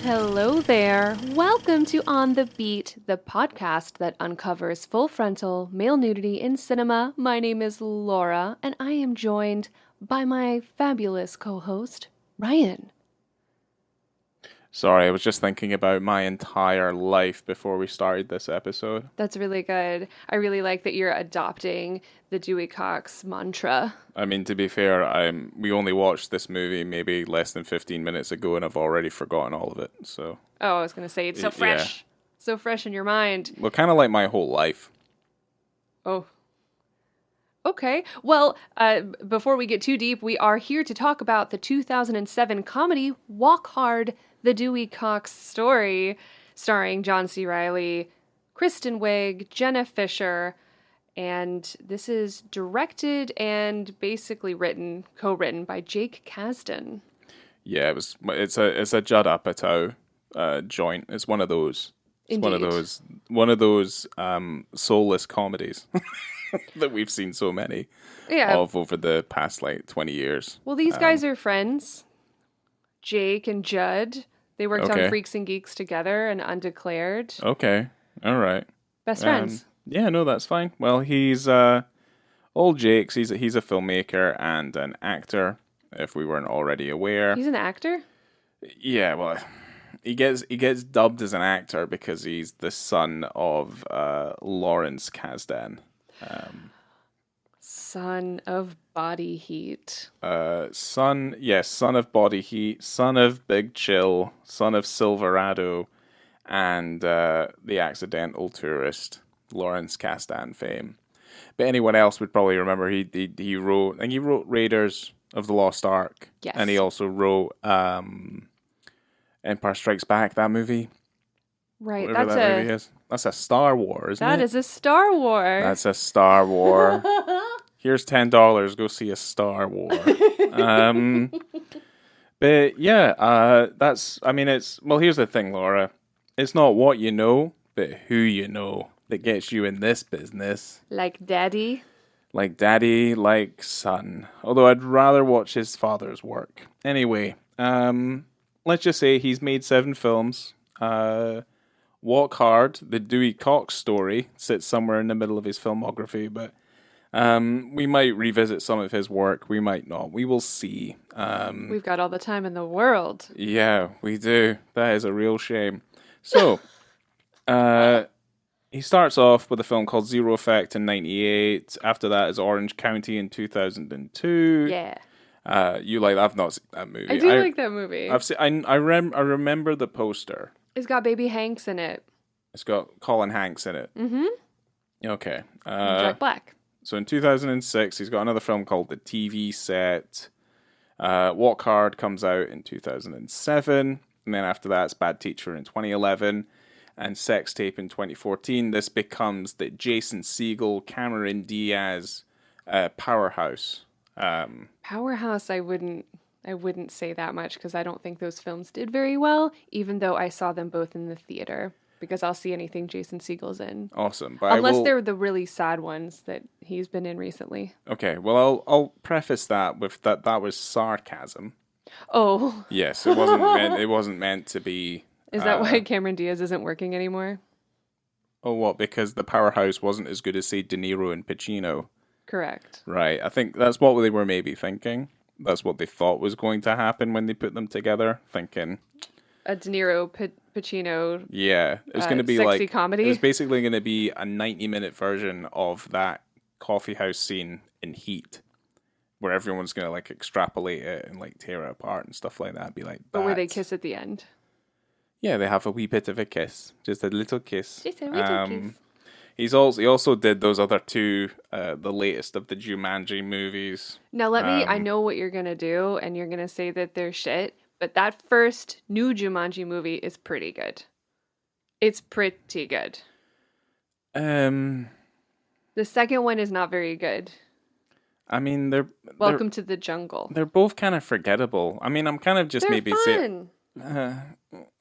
Hello there. Welcome to On the Beat, the podcast that uncovers full frontal male nudity in cinema. My name is Laura, and I am joined by my fabulous co-host, Ryan. Sorry, I was just thinking about my entire life before we started this episode. That's really good. I really like that you're adopting the DEWEY COX mantra. I mean, to be fair, we only watched this movie maybe less than 15 minutes ago, and I've already forgotten all of it. So. Oh, I was going to say, it's so fresh. Yeah. So fresh in your mind. Well, kind of like my whole life. Oh. Okay. Well, before we get too deep, we are here to talk about the 2007 comedy Walk Hard, the DEWEY COX Story, starring John C. Reilly, Kristen Wiig, Jenna Fischer, and this is directed and basically co-written by Jake Kasdan. Yeah, it's a Judd Apatow joint. It's one of those. It's Indeed. one of those soulless comedies that we've seen so many of over the past 20 years. Well, these guys are friends. Jake and Judd. They worked on Freaks and Geeks together and Undeclared. Okay. All right. Best friends. Yeah, no, that's fine. Well, he's old Jake's. He's a filmmaker and an actor, if we weren't already aware. He's an actor? Yeah, well, he gets dubbed as an actor because he's the son of Lawrence Kasdan. Son of Body Heat. Son of Body Heat, son of Big Chill, son of Silverado, and The Accidental Tourist, Lawrence Kasdan fame. But anyone else would probably remember he wrote Raiders of the Lost Ark. Yes. And he also wrote Empire Strikes Back, that movie. Right, Whatever that movie is. That's a Star War, isn't it? That is a Star War. That's a Star War. Here's $10. Go see a Star War. But yeah, here's the thing, Laura. It's not what you know, but who you know that gets you in this business. Like daddy? Like daddy, like son. Although I'd rather watch his father's work. Anyway, let's just say he's made 7 films. Walk Hard, the DEWEY COX Story, sits somewhere in the middle of his filmography, but we might revisit some of his work. We might not. We will see. We've got all the time in the world. Yeah, we do. That is a real shame. So, he starts off with a film called Zero Effect in 1998. After that is Orange County in 2002. Yeah. You like? I've not seen that movie. I do like that movie. I remember the poster. It's got Baby Hanks in it. It's got Colin Hanks in it. Mm-hmm. Okay. Jack Black. So in 2006, he's got another film called The TV Set. Walk Hard comes out in 2007. And then after that, it's Bad Teacher in 2011. And Sex Tape in 2014. This becomes the Jason Segel, Cameron Diaz powerhouse. Powerhouse, I wouldn't say that much because I don't think those films did very well, even though I saw them both in the theater. Because I'll see anything Jason Segel's in. Awesome. But unless they're the really sad ones that he's been in recently. Okay, well, I'll preface that with that was sarcasm. Oh. Yes, it wasn't meant to be. Is that why Cameron Diaz isn't working anymore? Oh, what? Because the powerhouse wasn't as good as, say, De Niro and Pacino. Correct. Right. I think that's what they were maybe thinking. That's what they thought was going to happen when they put them together. Thinking a De Niro Pacino. Yeah, it's going to be sexy comedy. It's basically going to be a 90-minute version of that coffee house scene in Heat, where everyone's going to extrapolate it and tear it apart and stuff like that. Be like, but where they kiss at the end. Yeah, they have a wee bit of a kiss, just a little kiss. Just a little kiss. He also did those other 2, the latest of the Jumanji movies. Now I know what you're going to do, and you're going to say that they're shit, but that first new Jumanji movie is pretty good. It's pretty good. The second one is not very good. I mean, Welcome to the Jungle. They're both kind of forgettable. I mean, I'm kind of just they're fun.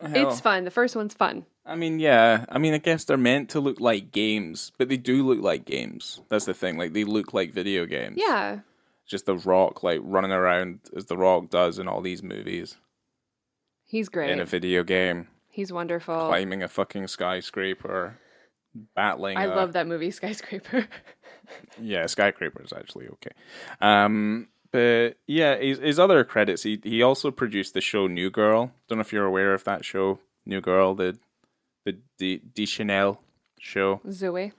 It's fun. The first one's fun. I mean, yeah. I mean, I guess they're meant to look like games, but they do look like games. That's the thing. They look like video games. Yeah. Just The Rock, running around as The Rock does in all these movies. He's in a great. video game, He's wonderful. climbing a fucking skyscraper, battling I love that movie, Skyscraper. Yeah, Skyscraper is actually okay. But yeah, his other credits, he also produced the show New Girl. Don't know if you're aware of that show, New Girl, the Deschanel show. Zoe.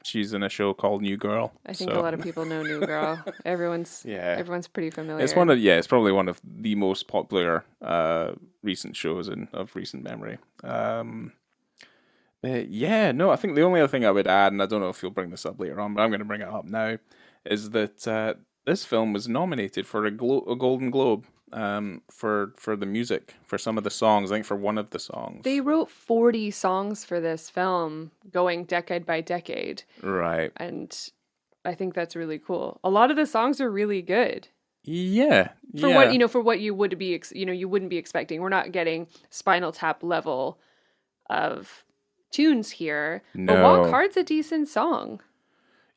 She's in a show called New Girl. I think a lot of people know New Girl. Everyone's pretty familiar. It's probably one of the most popular recent shows of recent memory. I think the only other thing I would add, and I don't know if you'll bring this up later on, but I'm going to bring it up now, is that this film was nominated for a Golden Globe for the music, for some of the songs. I think for one of the songs. They wrote 40 songs for this film, going decade by decade. Right. And I think that's really cool. A lot of the songs are really good. Yeah. For what you would be, you wouldn't be expecting. We're not getting Spinal Tap level of tunes here. No. But Walk Hard's a decent song.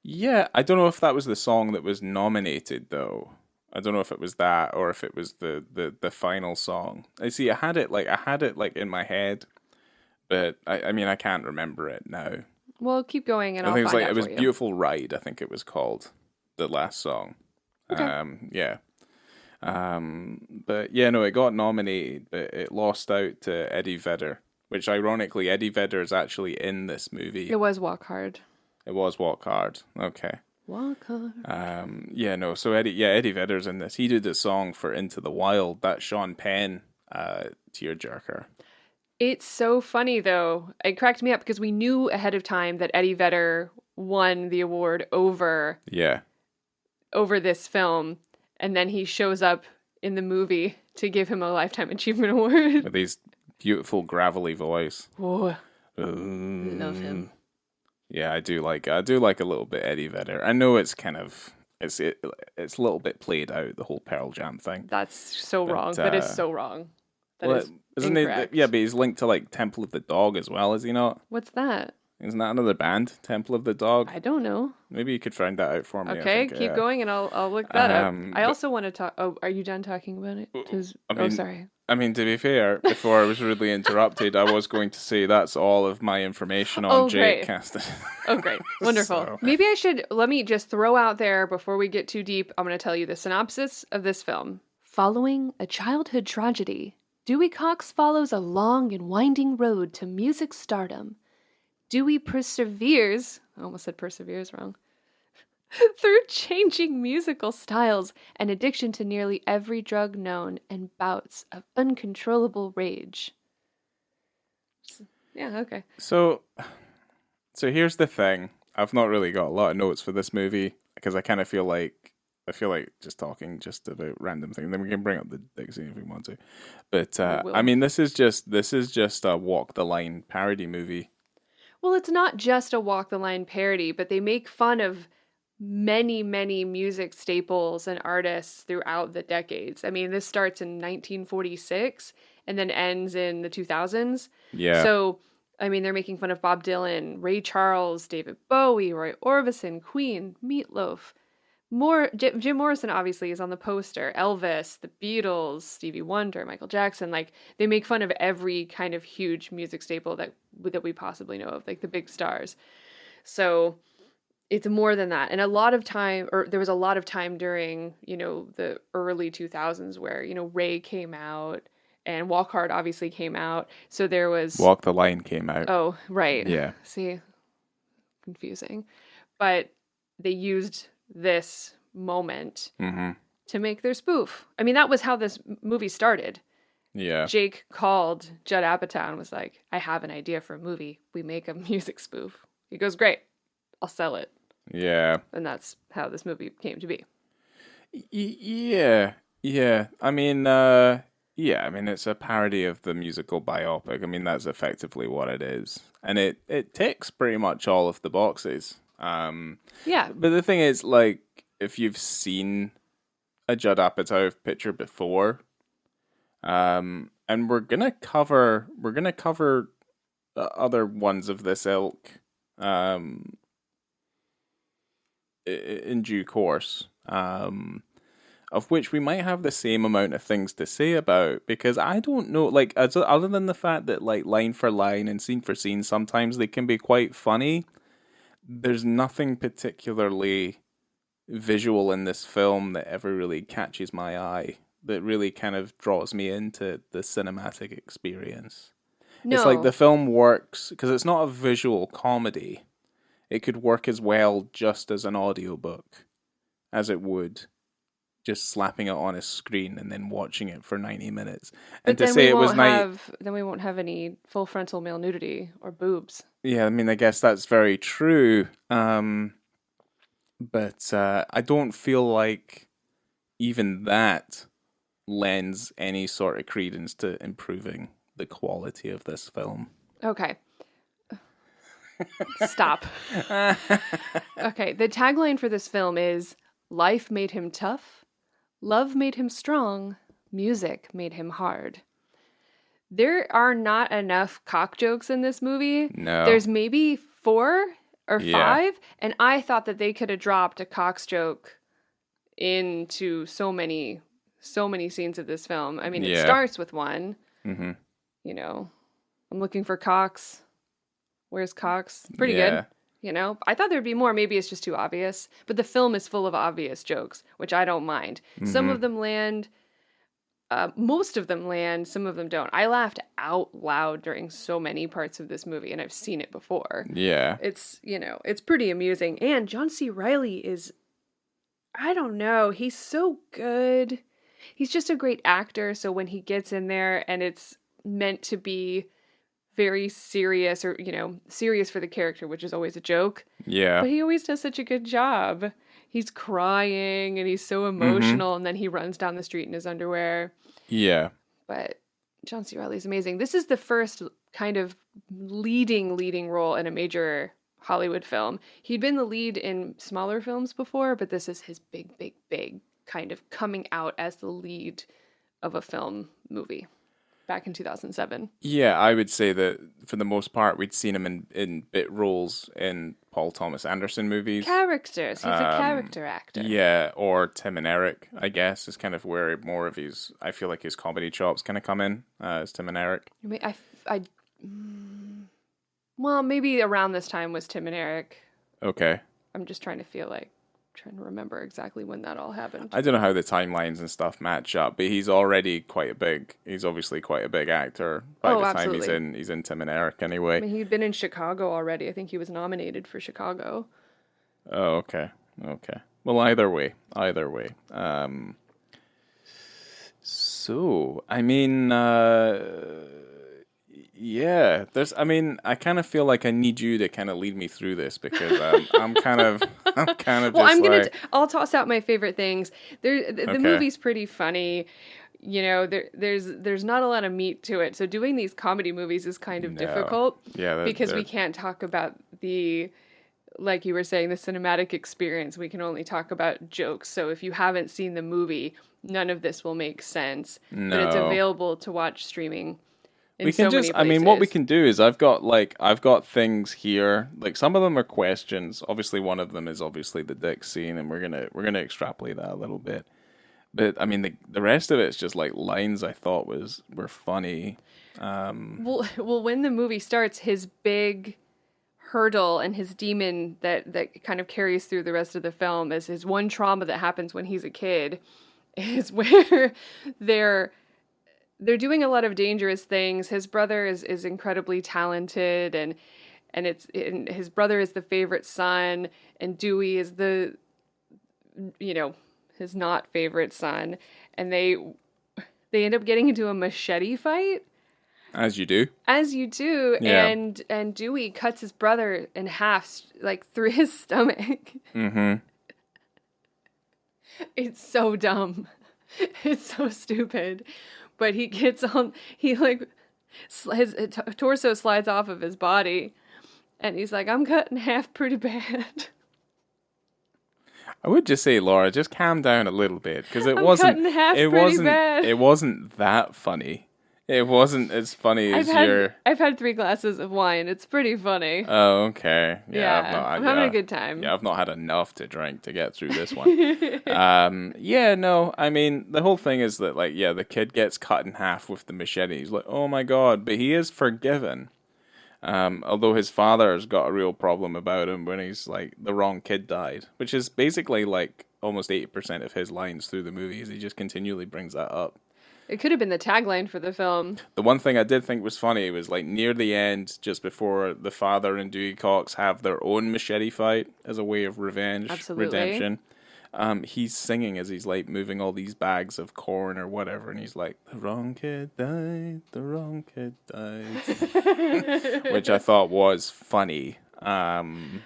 Yeah, I don't know if that was the song that was nominated though. I don't know if it was that or if it was the final song. I had it in my head, but I can't remember it now. Well, keep going and I'll find find out out it was for you. Beautiful Ride, I think it was called, the last song. Okay. But yeah, no, it got nominated, but it lost out to Eddie Vedder, which ironically Eddie Vedder is actually in this movie. It was Walk Hard. It was Walk Hard. Okay. Walk Hard. So Eddie Vedder's in this. He did a song for Into the Wild, that Sean Penn tearjerker. It's so funny though. It cracked me up because we knew ahead of time that Eddie Vedder won the award over this film, and then he shows up in the movie to give him a Lifetime Achievement Award. With his beautiful gravelly voice. Oh, love him. Yeah, I do like a little bit Eddie Vedder. I know it's kind of it's a little bit played out, the whole Pearl Jam thing. That's so wrong. That is so wrong. Isn't incorrect. Yeah, but he's linked to like Temple of the Dog as well, is he not? What's that? Isn't that another band, Temple of the Dog? I don't know. Maybe you could find that out for me. Okay, keep going and I'll look that up. I also want to talk. Oh, are you done talking about it? Sorry. I mean, to be fair, before I was rudely interrupted, I was going to say that's all of my information on Jake Caston. Oh, great. Wonderful. So. Maybe let me just throw out there before we get too deep, I'm going to tell you the synopsis of this film. Following a childhood tragedy, Dewey Cox follows a long and winding road to music stardom. Dewey perseveres, I almost said perseveres wrong, through changing musical styles and addiction to nearly every drug known and bouts of uncontrollable rage. Yeah, okay. So here's the thing. I've not really got a lot of notes for this movie because I kind of feel like just talking just about random things. Then we can bring up the dig scene if we want to. But I mean, this is just a walk the line parody movie. Well, it's not just a walk the line parody, but they make fun of many, many music staples and artists throughout the decades. I mean, this starts in 1946 and then ends in the 2000s. Yeah. So, I mean, they're making fun of Bob Dylan, Ray Charles, David Bowie, Roy Orbison, Queen, Meatloaf. Jim Morrison obviously is on the poster. Elvis, the Beatles, Stevie Wonder, Michael Jackson. Like, they make fun of every kind of huge music staple that we possibly know of, like the big stars. So it's more than that. And there was a lot of time during, the early 2000s where, Ray came out and Walk Hard obviously came out. So there was... Walk the Line came out. Oh, right. Yeah. See, confusing. But they used this moment to make their spoof. I mean, that was how this movie started. Yeah. Jake called Judd Apatow and was like, I have an idea for a movie. We make a music spoof. He goes, great. I'll sell it. Yeah. And that's how this movie came to be. Yeah. I mean, it's a parody of the musical biopic. I mean, that's effectively what it is. And it ticks pretty much all of the boxes. Yeah. But the thing is, like, if you've seen a Judd Apatow picture before, and we're gonna cover other ones of this ilk, in due course. of which we might have the same amount of things to say about, because I don't know, like, other than the fact that, like, line for line and scene for scene, sometimes they can be quite funny, there's nothing particularly visual in this film that ever really catches my eye, that really kind of draws me into the cinematic experience. No. It's like the film works, because it's not a visual comedy. It could work as well just as an audiobook as it would just slapping it on a screen and then watching it for 90 minutes. And but to say it was then we won't have any full frontal male nudity or boobs. Yeah, I mean, I guess that's very true. But I don't feel like even that lends any sort of credence to improving the quality of this film. Okay. Stop. Okay, the tagline for this film is, "Life made him tough, love made him strong, music made him hard." There are not enough cock jokes in this movie. No. There's maybe 4 or 5, and I thought that they could have dropped a cock joke into so many scenes of this film. I mean, it starts with one. Mm-hmm. You know, I'm looking for cocks. Where's Cox? Pretty good. You know, I thought there'd be more. Maybe it's just too obvious. But the film is full of obvious jokes, which I don't mind. Mm-hmm. Some of them land. Most of them land. Some of them don't. I laughed out loud during so many parts of this movie, and I've seen it before. Yeah. It's, it's pretty amusing. And John C. Reilly is, I don't know, he's so good. He's just a great actor. So when he gets in there and it's meant to be very serious, or serious for the character, which is always a joke, but he always does such a good job. He's crying and he's so emotional, and then he runs down the street in his underwear. But John C. Reilly is amazing. This is the first kind of leading role in a major Hollywood film. He'd been the lead in smaller films before, but this is his big kind of coming out as the lead of a film movie. Back in 2007. Yeah, I would say that for the most part, we'd seen him in bit roles in Paul Thomas Anderson movies. Characters. He's a character actor. Yeah, or Tim and Eric, I guess, is kind of where more of I feel like his comedy chops kind of come in, as Tim and Eric. Well, maybe around this time was Tim and Eric. Okay. I'm just trying to remember exactly when that all happened. I don't know how the timelines and stuff match up, but he's obviously quite a big actor by the absolutely. time he's in Tim and Eric anyway. I mean, he'd been in Chicago already. I think he was nominated for Chicago. Oh, okay. Well, either way. So, I mean, yeah, I kind of feel like I need you to kind of lead me through this, because I'm kind of well, I'll toss out my favorite things. The movie's pretty funny. There's not a lot of meat to it. So doing these comedy movies is kind of difficult. Yeah, because we can't talk about like you were saying, the cinematic experience. We can only talk about jokes. So if you haven't seen the movie, none of this will make sense. No. But it's available to watch streaming. We can what we can do is I've got things here, like some of them are questions. Obviously one of them is obviously the dick scene, and we're gonna extrapolate that a little bit. But I mean the rest of it's just like lines I thought were funny. Well, when the movie starts, his big hurdle and his demon that kind of carries through the rest of the film is his one trauma that happens when he's a kid, is where they're doing a lot of dangerous things. His brother is incredibly talented, and his brother is the favorite son, and Dewey is his not favorite son, and they end up getting into a machete fight. As you do, yeah. And Dewey cuts his brother in half, like through his stomach. Mm-hmm. It's so dumb. It's so stupid. But his torso slides off of his body, and he's like, "I'm cut in half pretty bad." I would just say, Laura, just calm down a little bit, because it wasn't that funny. It wasn't as funny as I've had 3 glasses of wine. It's pretty funny. Oh, okay. Yeah, I'm having a good time. Yeah, I've not had enough to drink to get through this one. Yeah, no, I mean, the whole thing is that, like, yeah, the kid gets cut in half with the machete. He's like, oh my god, but he is forgiven. Although his father's got a real problem about him when he's like, the wrong kid died, which is basically like almost 80% of his lines through the movie, is he just continually brings that up. It could have been the tagline for the film. The one thing I did think was funny was like near the end, just before the father and Dewey Cox have their own machete fight as a way of revenge, redemption. He's singing as he's like moving all these bags of corn or whatever, and he's like, "The wrong kid died, the wrong kid died," which I thought was funny. That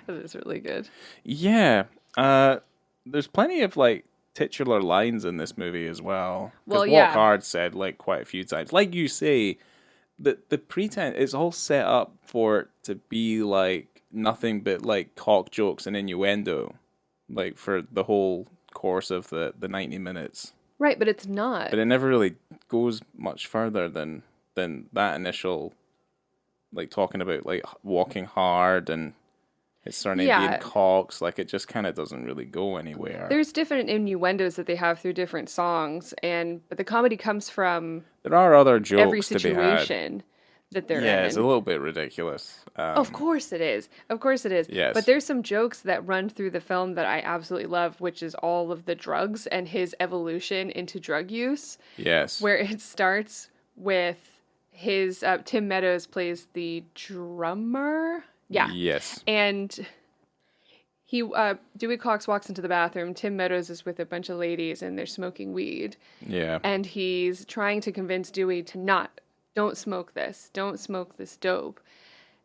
is really good. Yeah, there's plenty of like titular lines in this movie as well. Well, Walk Hard said like quite a few times, like you say, that the pretense is all set up for it to be like nothing but like cock jokes and innuendo, like for the whole course of the 90 minutes. Right, but it's not. But it never really goes much further than that initial, like talking about like walking hard and his surname being Cox. Like it just kind of doesn't really go anywhere. There's different innuendos that they have through different songs, but the comedy comes from there are other jokes every to be situation that they're in. Yeah, it's a little bit ridiculous. Of course it is. Of course it is. Yes. But there's some jokes that run through the film that I absolutely love, which is all of the drugs and his evolution into drug use. Yes. Where it starts with his Tim Meadows plays the drummer. Yeah. Yes. And Dewey Cox walks into the bathroom. Tim Meadows is with a bunch of ladies and they're smoking weed. Yeah. And he's trying to convince Dewey to don't smoke this. Don't smoke this dope.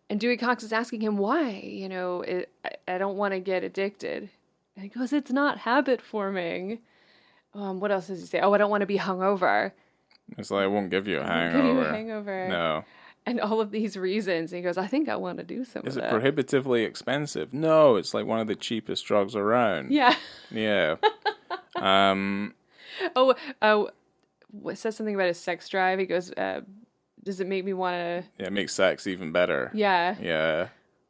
And Dewey Cox is asking him why. I don't want to get addicted. And he goes, it's not habit forming. What else does he say? Oh, I don't want to be hungover. It's like, I won't give you a hangover. Give you a hangover. No. And all of these reasons. And he goes, I think I want to do some Is of it that. prohibitively expensive? No, it's like one of the cheapest drugs around. Yeah. Yeah. It says something about his sex drive. He goes, does it make me want to... Yeah, it makes sex even better. Yeah. Yeah.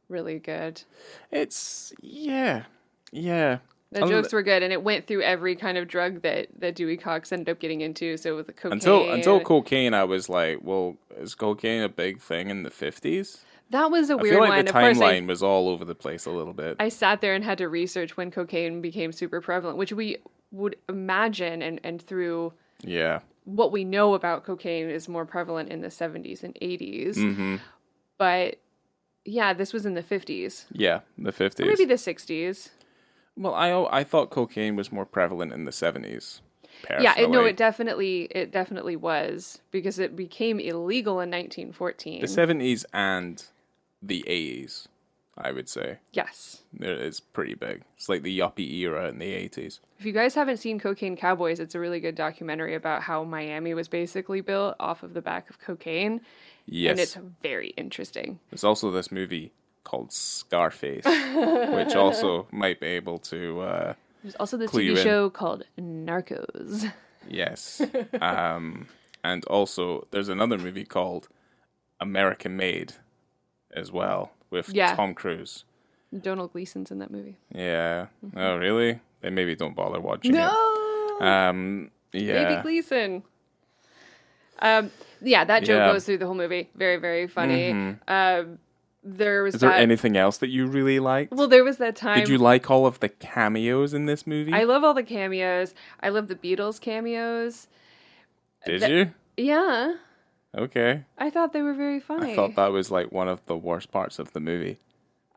Really good. Yeah. The jokes were good, and it went through every kind of drug that Dewey Cox ended up getting into. So with the cocaine, until cocaine, I was like, well, is cocaine a big thing in the 50s? That was a I weird feel like one. the timeline was all over the place a little bit. I sat there and had to research when cocaine became super prevalent, which we would imagine, and through what we know about cocaine is more prevalent in the 70s and 80s. Mm-hmm. But yeah, this was in the 50s. Yeah, the 50s. Or maybe the 60s. Well, I thought cocaine was more prevalent in the 70s. Personally. Yeah, it definitely was, because it became illegal in 1914. The 70s and the 80s, I would say. Yes. It's pretty big. It's like the yuppie era in the 80s. If you guys haven't seen Cocaine Cowboys, it's a really good documentary about how Miami was basically built off of the back of cocaine. Yes. And it's very interesting. There's also this movie called Scarface, which also might be able to there's also this TV show called Narcos. Yes. And also there's another movie called American Made as well with Tom Cruise. Donald Gleason's in that movie. Yeah. Mm-hmm. Oh, really? Then maybe don't bother watching it. Yeah. Baby Gleason. That joke goes through the whole movie. Very, very funny. Mm-hmm. Is there anything else that you really liked? Well, there was that time. Did you like all of the cameos in this movie? I love all the cameos. I love the Beatles cameos. Did you? Yeah. Okay. I thought they were very funny. I thought that was like one of the worst parts of the movie.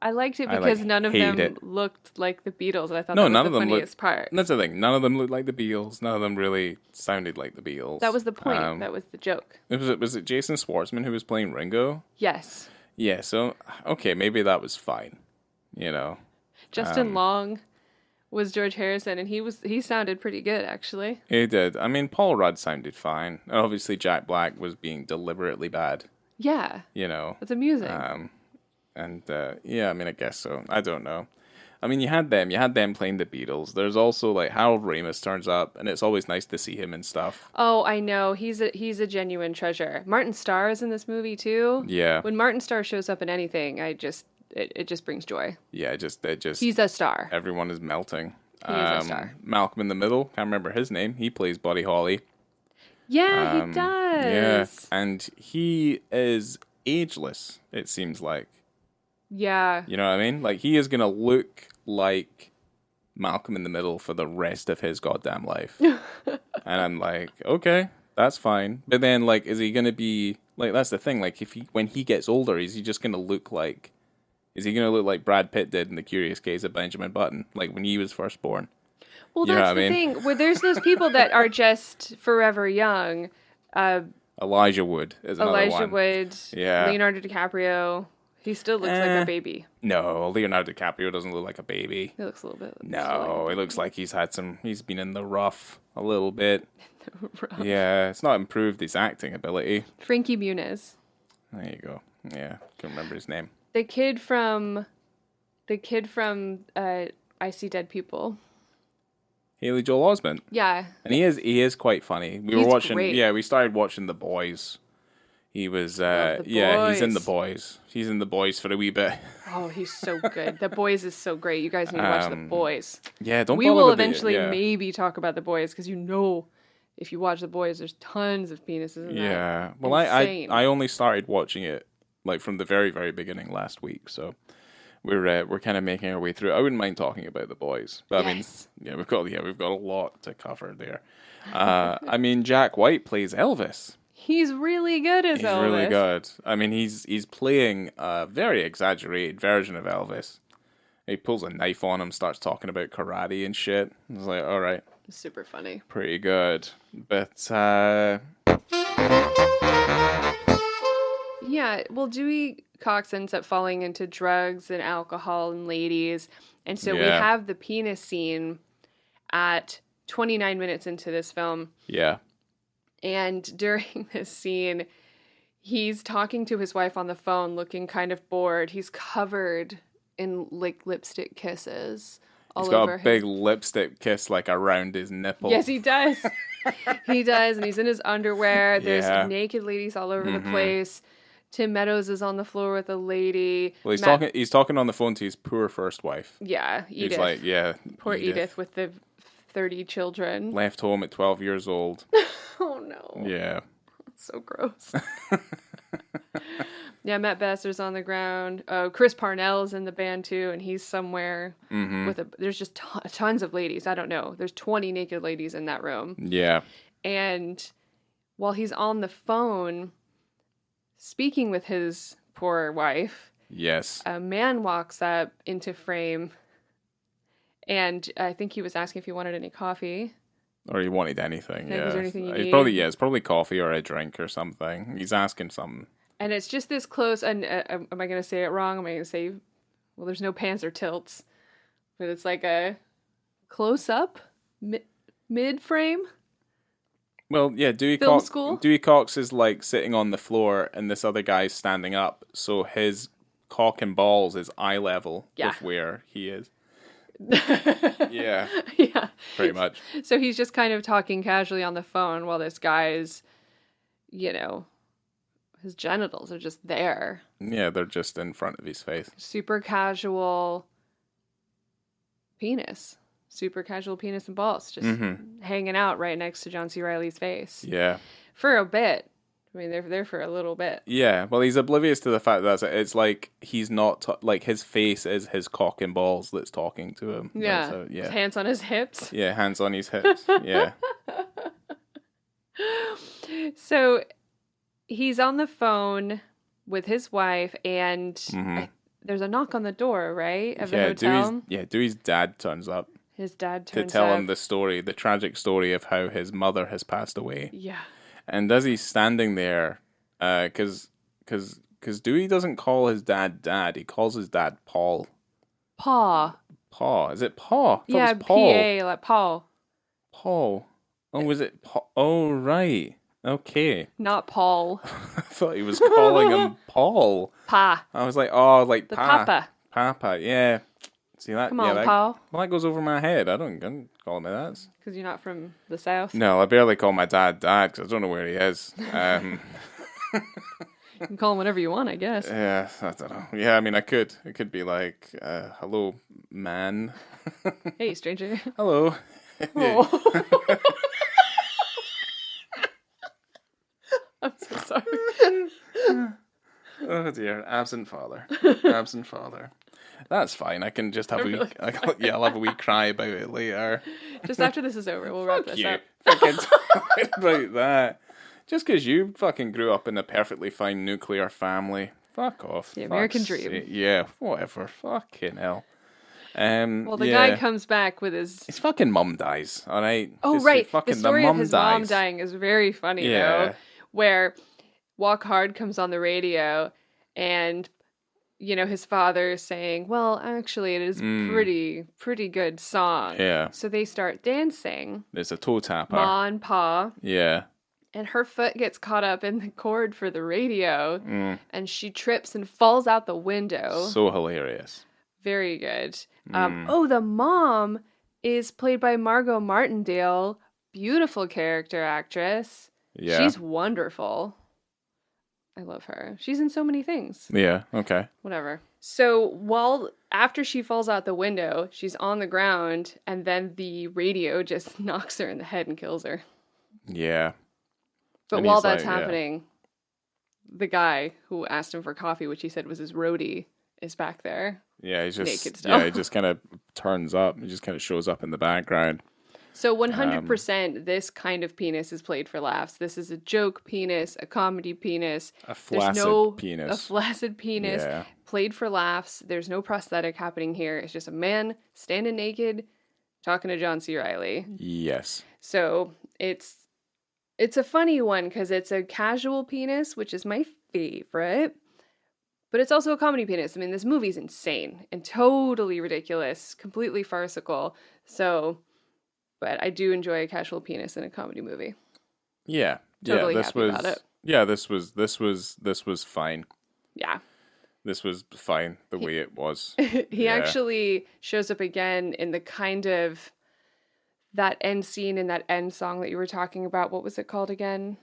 I liked it because none of them looked like the Beatles, and I thought that was the funniest part. That's the thing. None of them looked like the Beatles. None of them really sounded like the Beatles. That was the point. That was the joke. Was it Jason Schwartzman who was playing Ringo? Yes. Yeah, so, okay, maybe that was fine, Justin Long was George Harrison, and he sounded pretty good, actually. He did. I mean, Paul Rudd sounded fine. Obviously, Jack Black was being deliberately bad. Yeah. It's amusing. I guess so. I don't know. I mean, you had them playing the Beatles. There's also like Harold Ramis turns up, and it's always nice to see him and stuff. Oh, I know. He's a genuine treasure. Martin Starr is in this movie too. Yeah. When Martin Starr shows up in anything, it just brings joy. Yeah, it just He's a star. everyone is melting. He is a star. Malcolm in the Middle, can't remember his name. He plays Buddy Holly. Yeah, he does. Yeah, and he is ageless, it seems like. Yeah. You know what I mean? Like, he is going to look like Malcolm in the Middle for the rest of his goddamn life. And I'm like, okay, that's fine. But then, like, is he going to be... Like, that's the thing. Like, when he gets older, is he just going to look like... Is he going to look like Brad Pitt did in The Curious Case of Benjamin Button? Like, when he was first born? Well, that's the thing. Where there's those people that are just forever young. Elijah Wood is another one. Elijah Wood. Yeah. Leonardo DiCaprio. He still looks like a baby. No, Leonardo DiCaprio doesn't look like a baby. He looks a little bit. No, it looks like he's been in the rough a little bit. Rough. Yeah, it's not improved his acting ability. Frankie Muniz. There you go. Yeah, can't remember his name. The kid from I See Dead People. Haley Joel Osment. Yeah. And he is quite funny. We started watching The Boys. He was he's in The Boys. He's in The Boys for a wee bit. Oh, he's so good. The Boys is so great. You guys need to watch The Boys. Yeah, We will eventually maybe talk about The Boys because if you watch The Boys, there's tons of penises in that. Yeah. Well, I only started watching it like from the very, very beginning last week, so we're kind of making our way through. I wouldn't mind talking about The Boys, but yes. I mean, we've got a lot to cover there. I mean, Jack White plays Elvis. He's really good as Elvis. He's really good. I mean, he's playing a very exaggerated version of Elvis. He pulls a knife on him, starts talking about karate and shit. I was like, all right. Super funny. Pretty good. But, yeah, well, Dewey Cox ends up falling into drugs and alcohol and ladies. And so we have the penis scene at 29 minutes into this film. Yeah. And during this scene, he's talking to his wife on the phone, looking kind of bored. He's covered in like lipstick kisses. He's got a big lipstick kiss like around his nipple. Yes, he does. He does, and he's in his underwear. There's naked ladies all over the place. Tim Meadows is on the floor with a lady. Well, he's talking on the phone to his poor first wife. Yeah, Edith. He's like, poor Edith with the 30 children. Left home at 12 years old. Oh, no. Yeah. That's so gross. Yeah, Matt Besser's on the ground. Chris Parnell's in the band, too, and he's somewhere there's just tons of ladies. I don't know. There's 20 naked ladies in that room. Yeah. And while he's on the phone speaking with his poor wife, yes, a man walks up into frame, and I think he was asking if he wanted any coffee. Or he wanted anything, yeah. Is there anything you need? It's probably coffee or a drink or something. He's asking something. And it's just this close, and am I going to say it wrong? Am I going to say, well, there's no pans or tilts, but it's like a close-up, mid-frame? Well, yeah, Dewey Cox is like sitting on the floor, and this other guy's standing up, so his cock and balls is eye level with where he is. Yeah. Pretty much. So he's just kind of talking casually on the phone while this guy's, his genitals are just there. Yeah, they're just in front of his face. Super casual penis. Super casual penis and balls just hanging out right next to John C. Reilly's face. Yeah. For a bit. I mean, they're there for a little bit. Yeah, well, he's oblivious to the fact that it's like he's not like his face is his cock and balls that's talking to him. Yeah, so, yeah. Hands on his hips. Yeah, hands on his hips. Yeah. So he's on the phone with his wife, and there's a knock on the door, right, of the hotel. Dewey's dad turns up. His dad turns up to tell him the tragic story of how his mother has passed away. Yeah. And as he's standing there, because Dewey doesn't call his dad, he calls his dad Paul. Paw. Is it Paw? Yeah, Paul. P-A, like Paul. Paul. Oh, was it Paul? Oh, right. Okay. Not Paul. I thought he was calling him Paul. Pa. I was like, oh, like the Pa. Papa. Papa, yeah. See that? Come yeah, on, Paul. Well, that goes over my head. I don't call him that. Because you're not from the South. No, I barely call my dad because I don't know where he is. You can call him whatever you want, I guess. Yeah, I don't know. Yeah, I mean, I could. It could be like, hello, man. Hey, stranger. Hello. Oh. I'm so sorry. Oh dear, absent father. Absent father. That's fine. I can just have I'll have a wee cry about it later. Just after this is over, we'll wrap this up. Fucking talking about that. Just because you fucking grew up in a perfectly fine nuclear family. Fuck off. The American dream. Yeah, whatever. Fucking hell. Well, the guy comes back with his fucking mum dies, alright? Oh, right. The story of his mom dying is very funny, though. Where Walk Hard comes on the radio and, his father saying, well, actually, it is pretty good song. Yeah. So they start dancing. There's a toe tapper. Ma and Pa. Yeah. And her foot gets caught up in the cord for the radio. And she trips and falls out the window. So hilarious. Very good. The mom is played by Margot Martindale. Beautiful character actress. Yeah. She's wonderful. I love her. She's in so many things. Yeah, okay. Whatever. So after she falls out the window, she's on the ground, and then the radio just knocks her in the head and kills her. Yeah. But while that's happening, the guy who asked him for coffee, which he said was his roadie, is back there. Yeah, he's just naked still. Yeah, he just kind of turns up. He just kind of shows up in the background. So 100% this kind of penis is played for laughs. This is a joke penis, a comedy penis. A flaccid penis. A flaccid penis played for laughs. There's no prosthetic happening here. It's just a man standing naked talking to John C. Reilly. Yes. So it's a funny one because it's a casual penis, which is my favorite. But it's also a comedy penis. I mean, this movie's insane and totally ridiculous, completely farcical. But I do enjoy a casual penis in a comedy movie. Yeah. Totally this happy was about it. Yeah, this was fine. Yeah. This was fine the way it was. He actually shows up again in the kind of that end scene in that end song that you were talking about. What was it called again?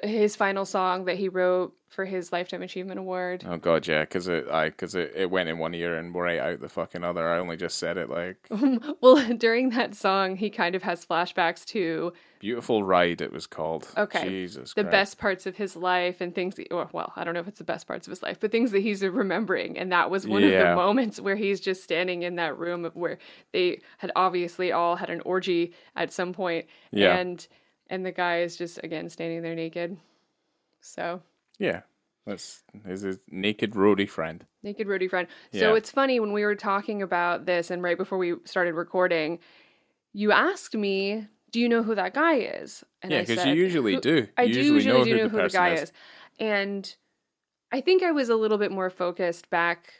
His final song that he wrote for his Lifetime Achievement Award. Oh god, yeah, because it went in one ear and right out the fucking other. I only just said it like. Well, during that song, he kind of has flashbacks to Beautiful Ride. It was called. Okay, Jesus, the best parts of his life and things. I don't know if it's the best parts of his life, but things that he's remembering, and that was one of the moments where he's just standing in that room where they had obviously all had an orgy at some point, and the guy is just, again, standing there naked. So. Yeah. That's his naked roadie friend. Naked roadie friend. So it's funny, when we were talking about this and right before we started recording, you asked me, do you know who that guy is? And yeah, because you usually do. I usually do know who the guy is. And I think I was a little bit more focused back,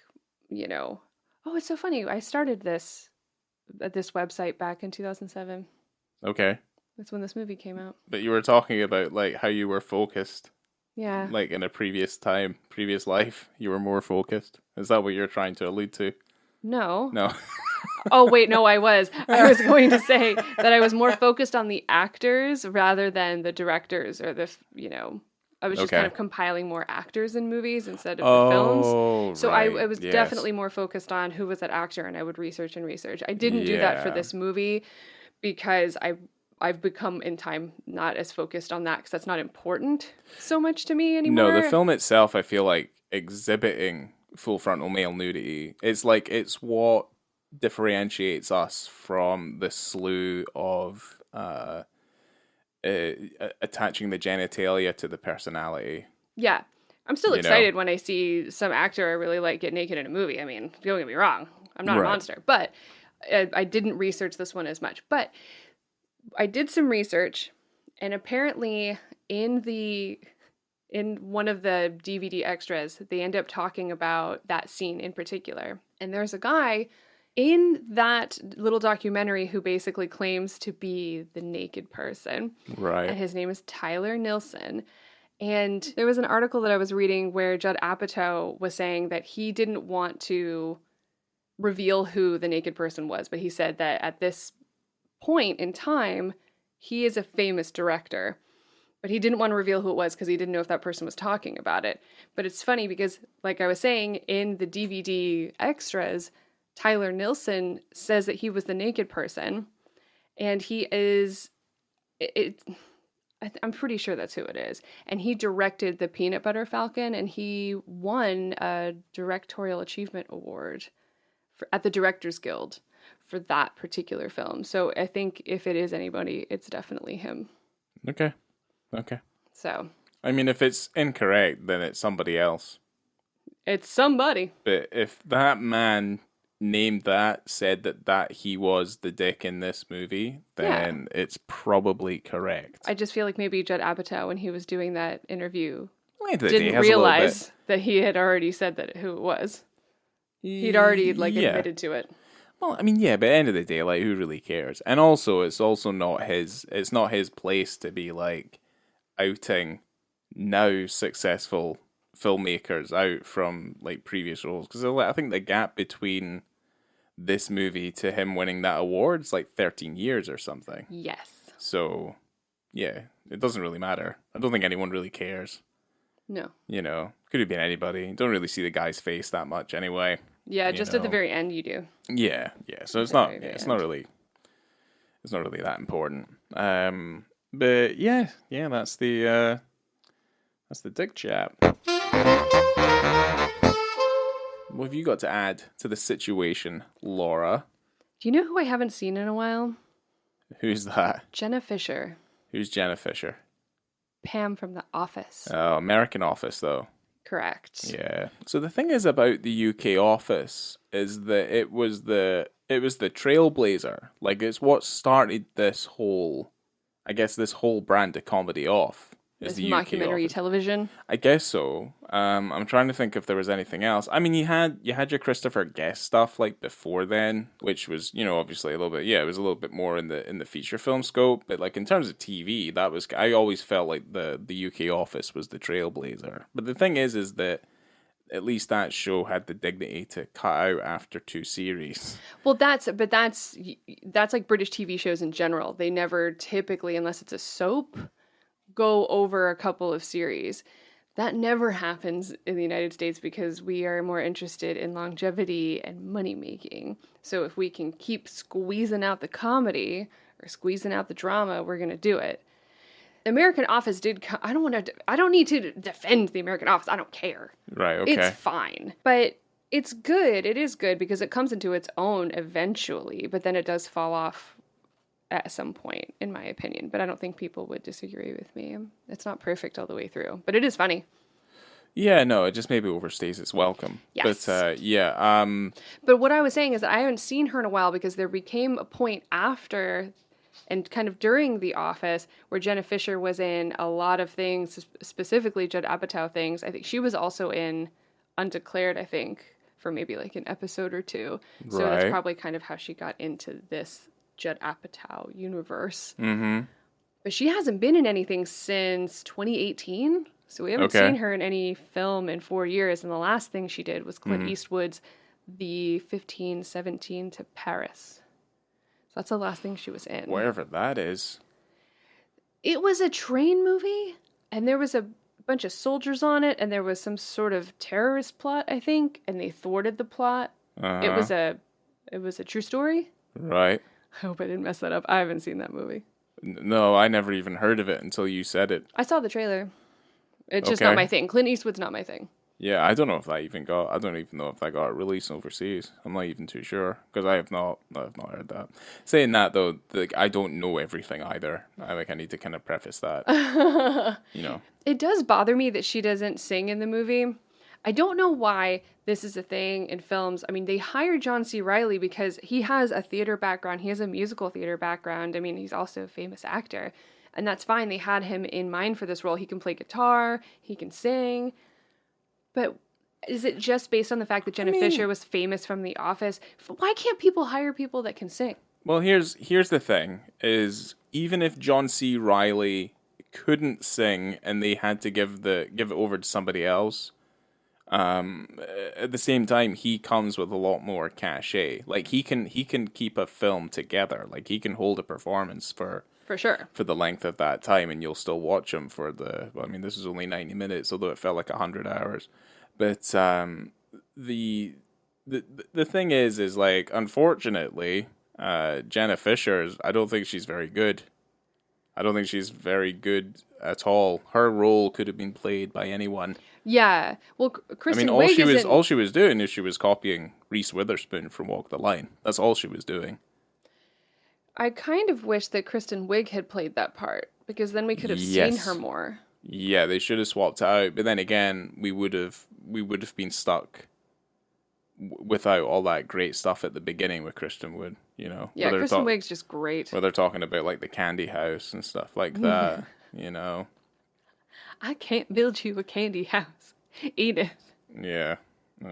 it's so funny. I started this website back in 2007. Okay. That's when this movie came out. But you were talking about like how you were focused. Yeah. Like in a previous life, you were more focused. Is that what you're trying to allude to? No. No. Oh, wait, no, I was. I was going to say that I was more focused on the actors rather than the directors or I was just kind of compiling more actors in movies instead of the films. So right. I was definitely more focused on who was that actor, and I would research. I didn't do that for this movie because I've become in time not as focused on that because that's not important so much to me anymore. No, the film itself, I feel like exhibiting full frontal male nudity, it's what differentiates us from the slew of attaching the genitalia to the personality. Yeah. I'm still excited when I see some actor I really like get naked in a movie. I mean, don't get me wrong. I'm not a monster. But I didn't research this one as much. But I did some research, and apparently in one of the DVD extras, they end up talking about that scene in particular. And there's a guy in that little documentary who basically claims to be the naked person. Right. And his name is Tyler Nilsson. And there was an article that I was reading where Judd Apatow was saying that he didn't want to reveal who the naked person was, but he said that at this point in time, he is a famous director. But he didn't want to reveal who it was because he didn't know if that person was talking about it. But it's funny because, like I was saying, in the DVD extras, Tyler Nilson says that he was the naked person. And he is... I'm pretty sure that's who it is. And he directed The Peanut Butter Falcon, and he won a Directorial Achievement Award at the Directors Guild for that particular film. So I think if it is anybody, it's definitely him. Okay. So, I mean, if it's incorrect, then it's somebody else. it's somebody. But if that man named that said that he was the dick in this movie, then it's probably correct. I just feel like maybe Judd Apatow, when he was doing that interview, At the end of the day, didn't he has a little realize that he had already said that who it was. He'd already Yeah. admitted to it. Well, I mean, yeah, but at the end of the day, like, who really cares? And also, it's not his place to be, like, outing now successful filmmakers out from, like, previous roles. Because I think the gap between this movie to him winning that award is like 13 years or something. Yes. So, yeah, it doesn't really matter. I don't think anyone really cares. No. You know, could have been anybody. You don't really see the guy's face that much anyway. Yeah, just at the very end you do. Yeah. So it's not really that important. But yeah, that's the dick chap. What have you got to add to the situation, Laura? Do you know who I haven't seen in a while? Who's that? Jenna Fisher. Who's Jenna Fisher? Pam from The Office. Oh, American Office, though. Correct. Yeah. So the thing is about the UK Office is that it was the trailblazer. Like, it's what started this whole brand of comedy off. This mockumentary television. I guess so. I'm trying to think if there was anything else. I mean, you had your Christopher Guest stuff like before then, which was, you know, obviously a little bit. Yeah, it was a little bit more in the feature film scope. But like in terms of TV, I always felt like the UK Office was the trailblazer. But the thing is that at least that show had the dignity to cut out after 2 series. Well, that's like British TV shows in general. They never typically, unless it's a soap, go over a couple of series. That never happens in the United States because we are more interested in longevity and money making. So if we can keep squeezing out the comedy or squeezing out the drama, we're going to do it. American Office I don't need to defend the American Office. I don't care. Right, okay. It's fine. But it's good. It is good because it comes into its own eventually, but then it does fall off at some point, in my opinion. But I don't think people would disagree with me. It's not perfect all the way through, but it is funny. Yeah, no, it just maybe overstays its welcome. Yes. But, But what I was saying is that I haven't seen her in a while because there became a point after and kind of during The Office where Jenna Fisher was in a lot of things, specifically Judd Apatow things. I think she was also in Undeclared, I think, for maybe like an episode or 2. So that's probably kind of how she got into this Judd Apatow universe. Mm-hmm. But she hasn't been in anything since 2018. So we haven't seen her in any film in 4 years. And the last thing she did was Clint Eastwood's The 1517 to Paris. So that's the last thing she was in. Wherever that is. It was a train movie, and there was a bunch of soldiers on it, and there was some sort of terrorist plot, I think, and they thwarted the plot. Uh-huh. It was a true story. Right. I hope I didn't mess that up. I haven't seen that movie. No, I never even heard of it until you said it. I saw the trailer. It's just not my thing. Clint Eastwood's not my thing. Yeah, I don't know if that got a release overseas. I'm not even too sure because I've not heard that. Saying that though, I don't know everything either. I need to kind of preface that. You know, it does bother me that she doesn't sing in the movie. I don't know why this is a thing in films. I mean, they hired John C. Reilly because he has a theater background. He has a musical theater background. I mean, he's also a famous actor, and that's fine. They had him in mind for this role. He can play guitar. He can sing. But is it just based on the fact that Jenna Fisher was famous from The Office? Why can't people hire people that can sing? Well, here's the thing, is even if John C. Reilly couldn't sing and they had to give it over to somebody else, At the same time, he comes with a lot more cachet. Like he can keep a film together. Like he can hold a performance for sure. for the length of that time, and you'll still watch him for well, I mean, this is only 90 minutes, although it felt like 100 hours. But the the thing is like, unfortunately, Jenna Fisher's, I don't think she's very good. I don't think she's very good at all. Her role could have been played by anyone. Yeah. Well, I Kristen mean, Wiig all she was doing is she was copying Reese Witherspoon from Walk the Line. That's all she was doing. I kind of wish that Kristen Wiig had played that part, because then we could have seen her more. Yeah, they should have swapped it out. But then again, we would have been stuck without all that great stuff at the beginning with Kristen Wiig. You know. Yeah, Kristen Wiig's just great. Where they're talking about like the candy house and stuff like that. You know. I can't build you a candy house, Edith. Yeah.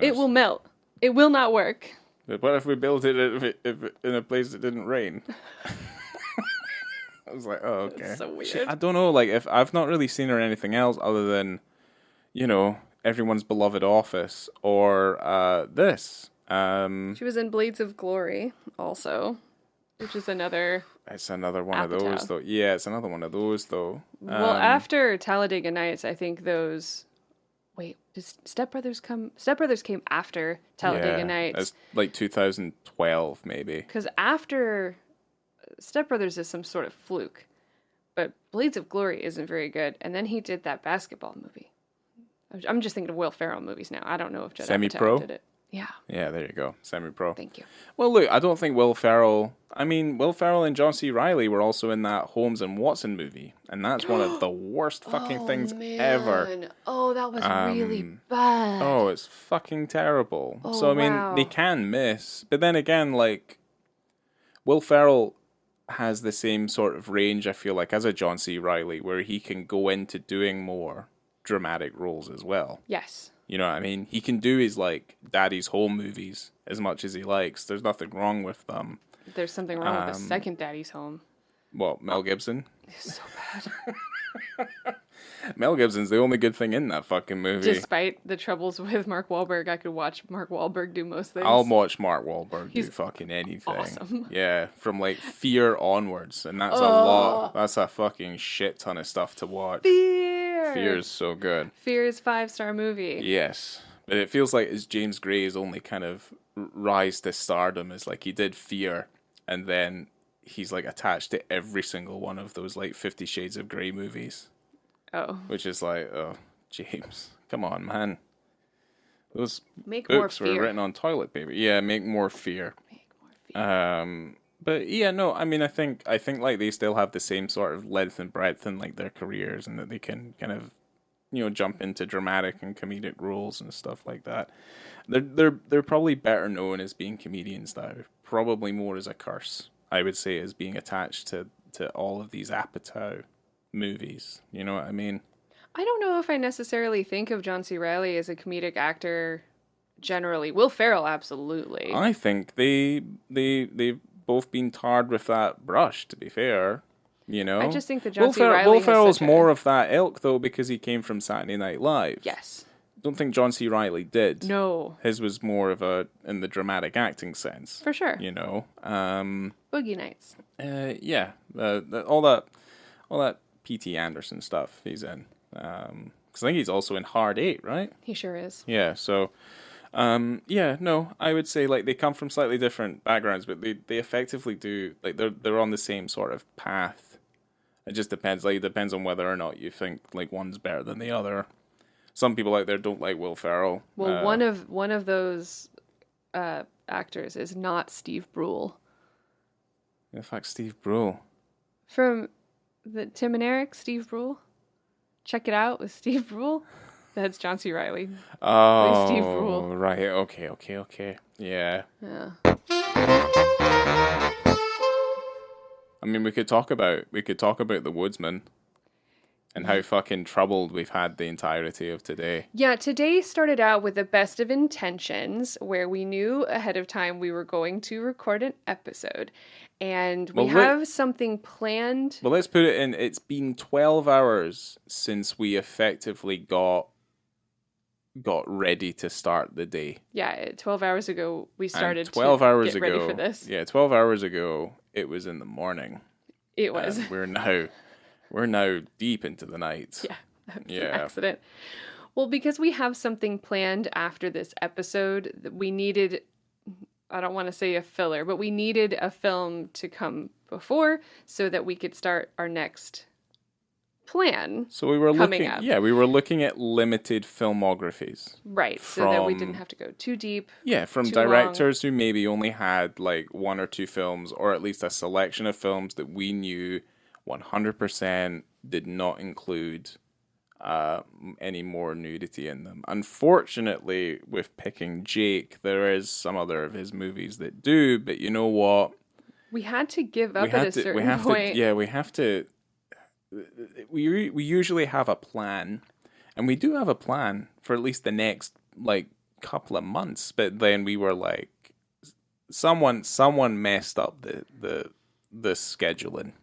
It will melt. It will not work. But what if we built it if in a place that didn't rain? I was like, oh, okay. That's so weird. I don't know, like, if I've not really seen her in anything else other than, you know, everyone's beloved Office or this. She was in Blades of Glory also, which is another... It's another one of those, though. Yeah, it's another one of those, though. Well, after Talladega Nights, I think those... Wait, did Step Brothers come... Step Brothers came after Talladega Nights. It's like 2012, maybe. Because after... Step Brothers is some sort of fluke. But Blades of Glory isn't very good. And then he did that basketball movie. I'm just thinking of Will Ferrell movies now. I don't know if Judd Semi-Pro? Apatow did it. Yeah. Yeah, there you go. Semi-pro. Thank you. Well, look, I don't think Will Ferrell... I mean, Will Ferrell and John C. Reilly were also in that Holmes and Watson movie. And that's one of the worst fucking things ever. Oh, that was really bad. Oh, it's fucking terrible. So, I mean, they can miss. But then again, like, Will Ferrell has the same sort of range, I feel like, as a John C. Reilly, where he can go into doing more dramatic roles as well. Yes. You know what I mean? He can do his, like, Daddy's Home movies as much as he likes. There's nothing wrong with them. There's something wrong with the second Daddy's Home. What, Mel Gibson? It's so bad. Mel Gibson's the only good thing in that fucking movie. Despite the troubles with Mark Wahlberg, I could watch Mark Wahlberg do most things. I'll watch Mark Wahlberg do fucking anything. Awesome. Yeah, from, like, Fear onwards. And that's a lot. That's a fucking shit ton of stuff to watch. Fear is so good. Fear is 5-star movie. Yes. But it feels like it's James Gray's only kind of rise to stardom is like he did Fear and then he's like attached to every single one of those like 50 Shades of Grey movies. Oh. Which is like, oh, James, come on, man. Those make books more fear. were written on toilet paper. Yeah, make more fear. Make more fear. But yeah, no, I mean, I think like they still have the same sort of length and breadth in like their careers, and that they can kind of, you know, jump into dramatic and comedic roles and stuff like that. They're probably better known as being comedians now. Probably more as a curse, I would say, as being attached to all of these Apatow movies. You know what I mean? I don't know if I necessarily think of John C. Reilly as a comedic actor generally. Will Ferrell, absolutely. I think they've both been tarred with that brush, to be fair. You know? I just think that John C. Reilly Will Ferrell's more of that ilk, though, because he came from Saturday Night Live. Yes. Don't think John C. Reilly did. No. His was more of in the dramatic acting sense. For sure. You know? Boogie Nights. Yeah. All that P.T. Anderson stuff he's in. Because I think he's also in Hard 8, right? He sure is. Yeah, so... yeah, no, I would say like they come from slightly different backgrounds, but they effectively do, like they're on the same sort of path. It just depends, like it depends on whether or not you think like one's better than the other. Some people out there don't like Will Ferrell. Well, one of those actors is not Steve Brule. In fact, Steve Brule. From the Tim and Eric, Steve Brule. Check It Out with Steve Brule. That's John C. Reilly. Oh, Steve Brule. Right. Okay. Yeah. Yeah. I mean, we could talk about the Woodsman and how fucking troubled we've had the entirety of today. Yeah, today started out with the best of intentions, where we knew ahead of time we were going to record an episode, and we have something planned. Well, let's put it in. It's been 12 hours since we effectively got got ready to start the day. Yeah, 12 hours ago, we started And 12 to hours get ago, ready for this. Yeah, 12 hours ago, it was in the morning. It was. And we're now deep into the night. Yeah, that was an Yeah. accident. Well, because we have something planned after this episode, we needed, I don't want to say a filler, but we needed a film to come before so that we could start our next plan. So we were coming looking, up. yeah, we were looking at limited filmographies. Right, so that we From- didn't have to go too deep. Yeah, from Too directors who maybe only had like one or two films, or at least a selection of films that we knew 100% did not include any more nudity in them. Unfortunately, with picking Jake, there is some other of his movies that do, but you know what? We had to give up at a certain point. We have to. We usually have a plan, and we do have a plan for at least the next like couple of months. But then we were like, someone messed up the scheduling.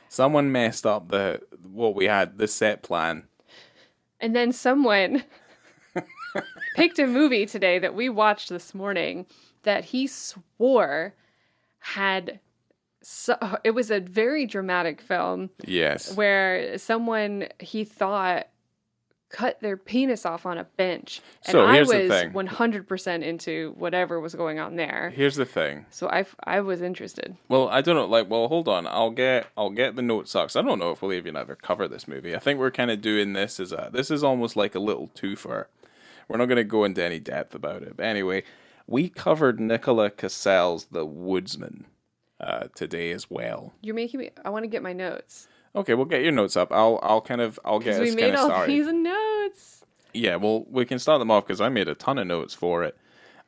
Someone messed up the set plan. And then someone picked a movie today that we watched this morning that he swore had. So, it was a very dramatic film. Yes. Where someone he thought cut their penis off on a bench. And So I here's was the thing. 100% into whatever was going on there. Here's the thing. So I was interested. Well, I don't know. Like, well, hold on. I'll get the notes up. 'Cause I don't know if we'll even ever cover this movie. I think we're kind of doing this this is almost like a little twofer. We're not going to go into any depth about it. But anyway, we covered Nicolas Castell's The Woodsman today as well. You're making me. I want to get my notes. Okay, we'll get your notes up. I'll get us We made kind of all started. these notes. Yeah, well, we can start them off because I made a ton of notes for it.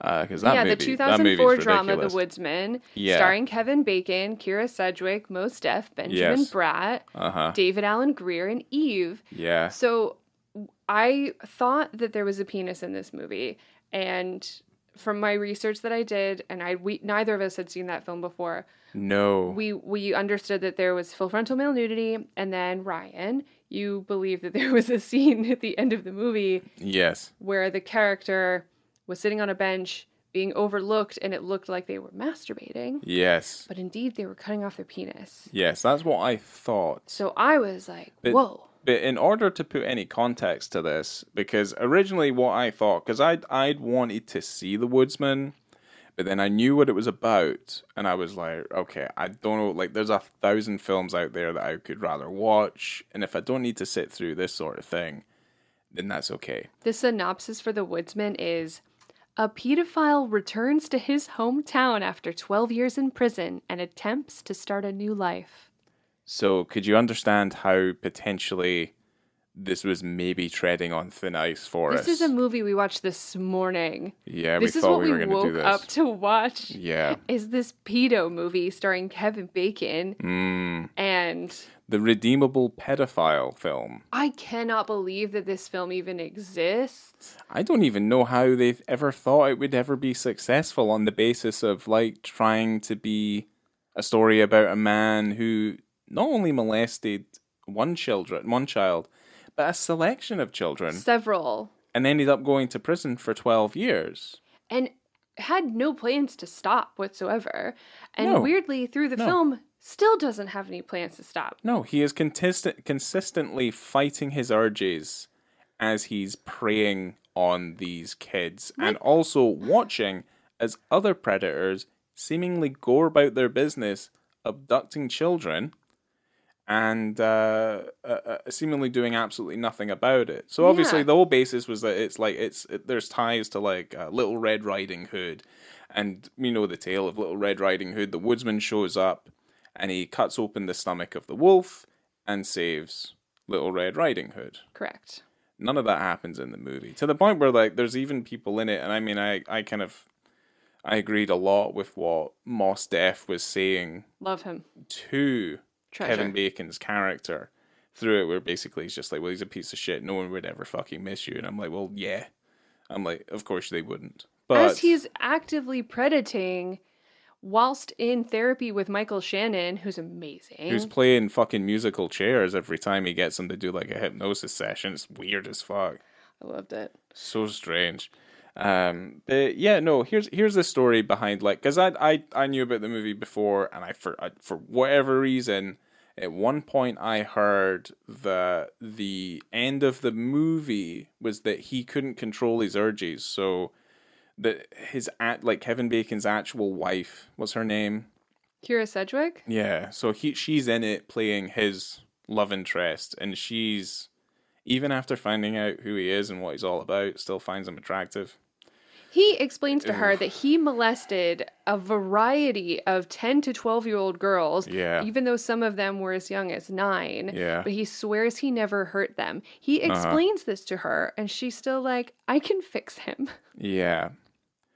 Because that movie, the 2004 that movie's drama ridiculous. The Woodsman, Yeah. starring Kevin Bacon, Kira Sedgwick, Mos Def, Benjamin Yes. Bratt, David Allen Greer, and Eve. Yeah. So I thought that there was a penis in this movie, and from my research that I did, and we neither of us had seen that film before. No. We understood that there was full frontal male nudity, and then Ryan, you believe that there was a scene at the end of the movie Yes. where the character was sitting on a bench being overlooked, and it looked like they were masturbating. Yes. But indeed, they were cutting off their penis. Yes, that's what I thought. So I was like, whoa. But in order to put any context to this, because originally what I thought, because I'd wanted to see The Woodsman, but then I knew what it was about, and I was like, okay, I don't know, like, there's 1,000 films out there that I could rather watch, and if I don't need to sit through this sort of thing, then that's okay. The synopsis for The Woodsman is, a pedophile returns to his hometown after 12 years in prison and attempts to start a new life. So could you understand how potentially this was maybe treading on thin ice for us? This is a movie we watched this morning. Yeah, this we is thought what we were going to do woke this. up to watch. Yeah. Is this pedo movie starring Kevin Bacon and The Redeemable Pedophile film. I cannot believe that this film even exists. I don't even know how they've ever thought it would ever be successful on the basis of like trying to be a story about a man who not only molested one child, but a selection of children, Several. and ended up going to prison for 12 years. And had no plans to stop whatsoever. And No. weirdly, through the film, still doesn't have any plans to stop. No, he is consistently fighting his urges as he's preying on these kids and also watching as other predators seemingly go about their business abducting children and seemingly doing absolutely nothing about it. So obviously Yeah. the whole basis was that there's ties to like Little Red Riding Hood, and we know the tale of Little Red Riding Hood. The woodsman shows up and he cuts open the stomach of the wolf and saves Little Red Riding Hood. Correct. None of that happens in the movie, to the point where like there's even people in it, and I mean I agreed a lot with what Mos Def was saying Love him. to Treasure. Kevin Bacon's character through it, where basically he's just like, well, he's a piece of shit, no one would ever fucking miss you. And I'm like, well, yeah. I'm like, of course they wouldn't. But As he's actively predating whilst in therapy with Michael Shannon, who's amazing. who's playing fucking musical chairs every time he gets him to do like a hypnosis session. It's weird as fuck. I loved it. So strange. But yeah, no. Here's the story behind, like, because I knew about the movie before, and for whatever reason, at one point I heard that the end of the movie was that he couldn't control his urges, so that like Kevin Bacon's actual wife, what's her name? Kira Sedgwick? Yeah, so she's in it playing his love interest, and she's, even after finding out who he is and what he's all about, still finds him attractive. He explains to her that he molested a variety of 10 to 12-year-old girls, even though some of them were as young as 9. Yeah. But he swears he never hurt them. He explains this to her, and she's still like, I can fix him. Yeah.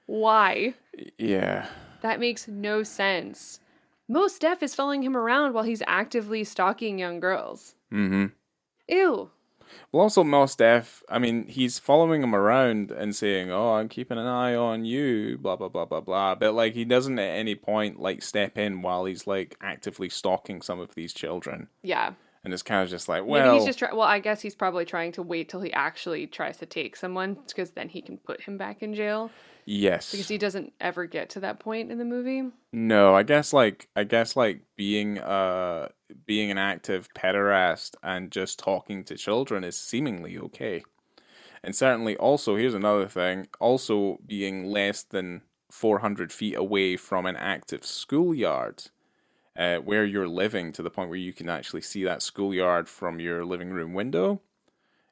Why? Yeah. That makes no sense. Mos Def is following him around while he's actively stalking young girls. Mm-hmm. Ew. Well, also Mos Def, I mean, he's following him around and saying, "Oh, I'm keeping an eye on you," blah blah blah blah blah. But like, he doesn't at any point like step in while he's like actively stalking some of these children. Yeah. And it's kind of just like, well, maybe he's just well, I guess he's probably trying to wait till he actually tries to take someone, because then he can put him back in jail. Yes. Because he doesn't ever get to that point in the movie. No, I guess like being an active pederast and just talking to children is seemingly okay. And certainly also, here's another thing, also being less than 400 feet away from an active schoolyard, where you're living, to the point where you can actually see that schoolyard from your living room window,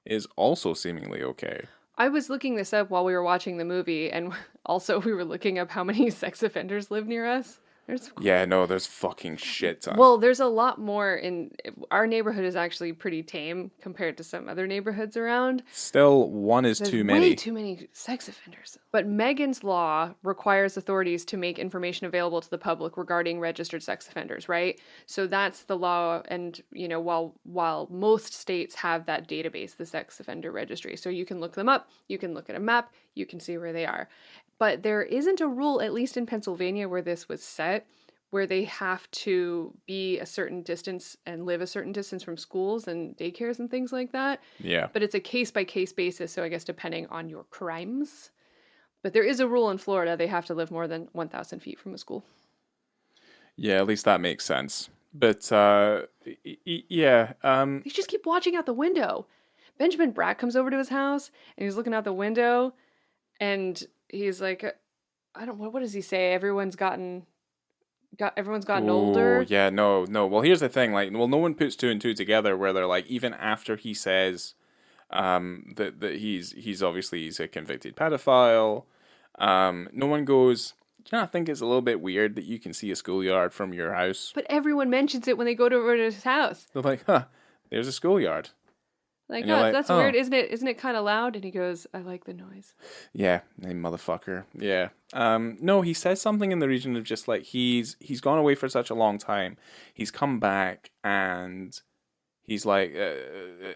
is also seemingly okay. I was looking this up while we were watching the movie, and also we were looking up how many sex offenders live near us. There's fucking shit ton. Well, there's a lot more in our neighborhood. Is actually pretty tame compared to some other neighborhoods around. Still, one is too many. Way too many sex offenders. But Megan's Law requires authorities to make information available to the public regarding registered sex offenders, right? So that's the law, and while most states have that database, the sex offender registry, so you can look them up, you can look at a map, you can see where they are. But there isn't a rule, at least in Pennsylvania where this was set, where they have to be a certain distance and live a certain distance from schools and daycares and things like that. Yeah. But it's a case-by-case basis, so I guess depending on your crimes. But there is a rule in Florida, they have to live more than 1,000 feet from a school. Yeah, at least that makes sense. But, yeah. You just keep watching out the window. Benjamin Bratt comes over to his house, and he's looking out the window, and he's like, what does he say? Everyone's gotten older. Yeah, no. Well, here's the thing. Like, no one puts two and two together where they're like, even after he says, that he's obviously a convicted pedophile. No one goes, do you not think it's a little bit weird that you can see a schoolyard from your house? But everyone mentions it when they go to his house. They're like, there's a schoolyard. Like, that's weird, isn't it? Isn't it kind of loud? And he goes, I like the noise. Yeah, hey, motherfucker. Yeah. No, he says something in the region of just like, he's gone away for such a long time. He's come back, and he's like,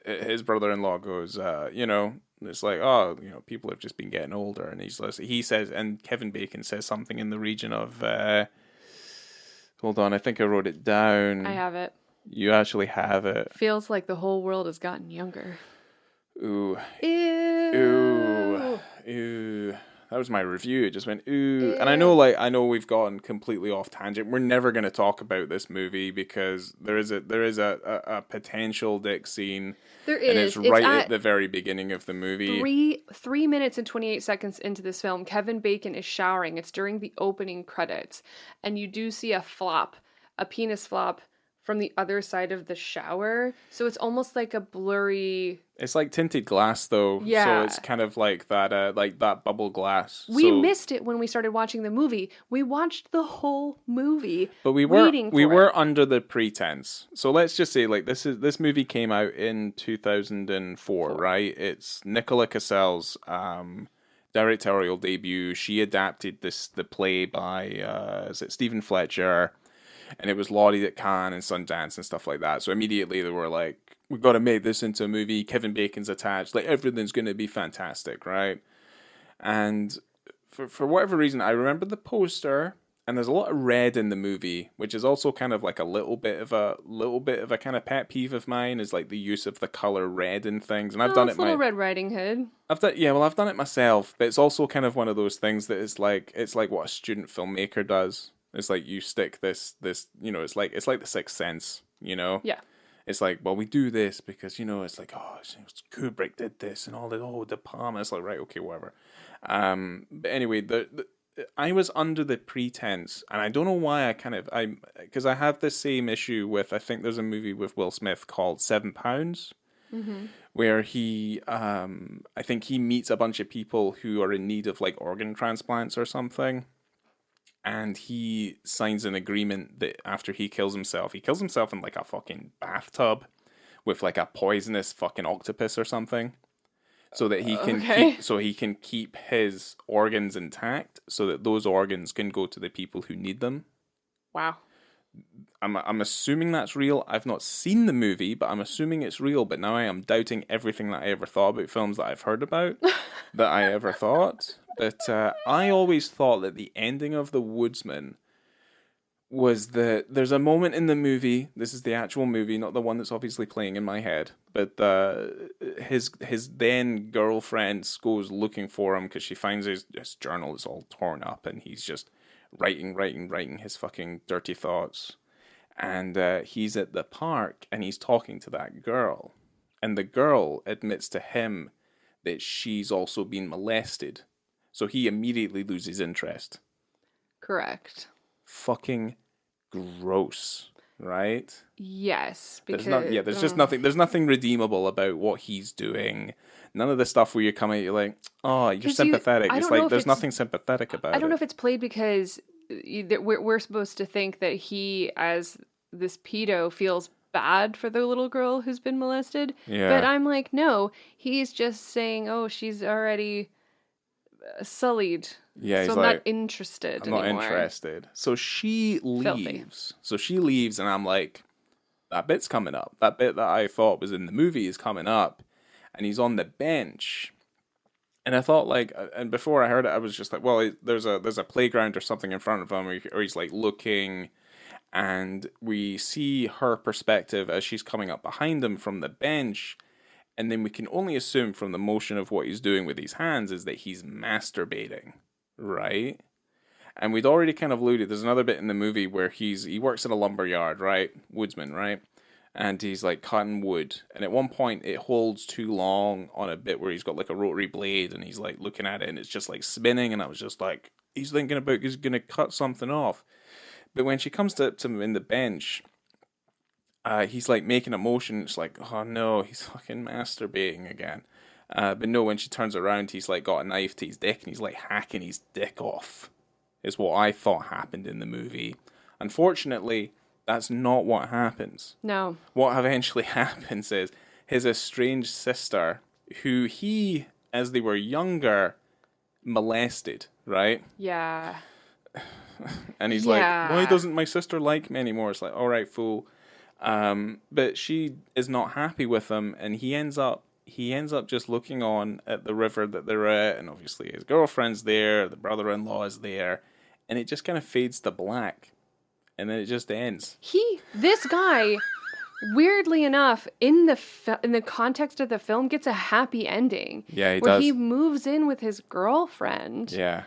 his brother-in-law goes, it's like, people have just been getting older. And he says, and Kevin Bacon says something in the region of, hold on, I think I wrote it down. I have it. You actually have it. Feels like the whole world has gotten younger. Ooh. Ew. Ooh. That was my review. It just went, ooh. Ew. And I know we've gotten completely off tangent. We're never going to talk about this movie because there is a potential dick scene. There is. And it's right at the very beginning of the movie. 3 minutes and 28 seconds into this film, Kevin Bacon is showering. It's during the opening credits. And you do see a penis flop, from the other side of the shower. So it's almost like a blurry... It's like tinted glass, though. Yeah. So it's kind of like that bubble glass. We missed it when we started watching the movie. We watched the whole movie, but we were under the pretense. So let's just say, like, this movie came out in 2004, right? It's Nicola Cassell's directorial debut. She adapted the play by Stephen Fletcher. And it was lauded at Cannes and Sundance and stuff like that. So immediately they were like, we've got to make this into a movie. Kevin Bacon's attached. Like, everything's going to be fantastic, right? And for whatever reason, I remember the poster. And there's a lot of red in the movie, which is also kind of like a little bit of a kind of pet peeve of mine, is like the use of the color red in things. And I've Oh, done it's it Little Red Riding Hood. I've done it myself, but it's also kind of one of those things that is like, it's like what a student filmmaker does. It's like you stick this, it's like the Sixth Sense, you know. Yeah. It's like, well, we do this because, it's like, oh, Kubrick did this and all that. Oh, De Palma. It's like, right, okay, whatever. But anyway, I was under the pretense, and I don't know why because I have this same issue with, I think there's a movie with Will Smith called £7, where I think he meets a bunch of people who are in need of like organ transplants or something. And he signs an agreement that after he kills himself in like a fucking bathtub with like a poisonous fucking octopus or something, so that he can keep his organs intact, so that those organs can go to the people who need them. Wow. I'm assuming that's real. I've not seen the movie, but I'm assuming it's real. But now I am doubting everything that I ever thought about films that I've heard about that I ever thought. But I always thought that the ending of The Woodsman was there's a moment in the movie. This is the actual movie, not the one that's obviously playing in my head. But his then girlfriend goes looking for him because she finds his journal is all torn up, and he's just writing his fucking dirty thoughts. And he's at the park and he's talking to that girl, and the girl admits to him that she's also been molested. So he immediately loses interest. Correct. Fucking gross, right? Yes, because there's nothing redeemable about what he's doing. None of the stuff where you come out, you're like, oh, you're sympathetic. It's like there's nothing sympathetic about it. I don't know if it's played because we're supposed to think that he, as this pedo, feels bad for the little girl who's been molested. Yeah. But I'm like, no, he's just saying, oh, she's already sullied. Yeah, so I'm not interested anymore. I'm not interested. So she leaves. And I'm like, that bit's coming up. That bit that I thought was in the movie is coming up. And he's on the bench. And I thought, like, and before I heard it, I was just like, well, there's a playground or something in front of him, or he's like looking, and we see her perspective as she's coming up behind him from the bench. And then we can only assume from the motion of what he's doing with his hands is that he's masturbating, right? And we'd already kind of alluded, there's another bit in the movie where he works in a lumber yard, right? Woodsman, right? And he's like cutting wood. And at one point it holds too long on a bit where he's got like a rotary blade and he's like looking at it and it's just like spinning. And I was just like, he's thinking about he's going to cut something off. But when she comes to him in the bench, he's like making a motion. It's like, oh no, he's fucking masturbating again. But no, when she turns around, he's like got a knife to his dick and he's like hacking his dick off. Is what I thought happened in the movie. Unfortunately, that's not what happens. No. What eventually happens is his estranged sister, who he, as they were younger, molested, right? Yeah. And he's like, why doesn't my sister like me anymore? It's like, all right, fool. But she is not happy with him, and he ends up just looking on at the river that they're at, and obviously his girlfriend's there, the brother-in-law is there, and it just kind of fades to black, and then it just ends. This guy, weirdly enough, in the context of the film, gets a happy ending. Yeah, where he moves in with his girlfriend. Yeah.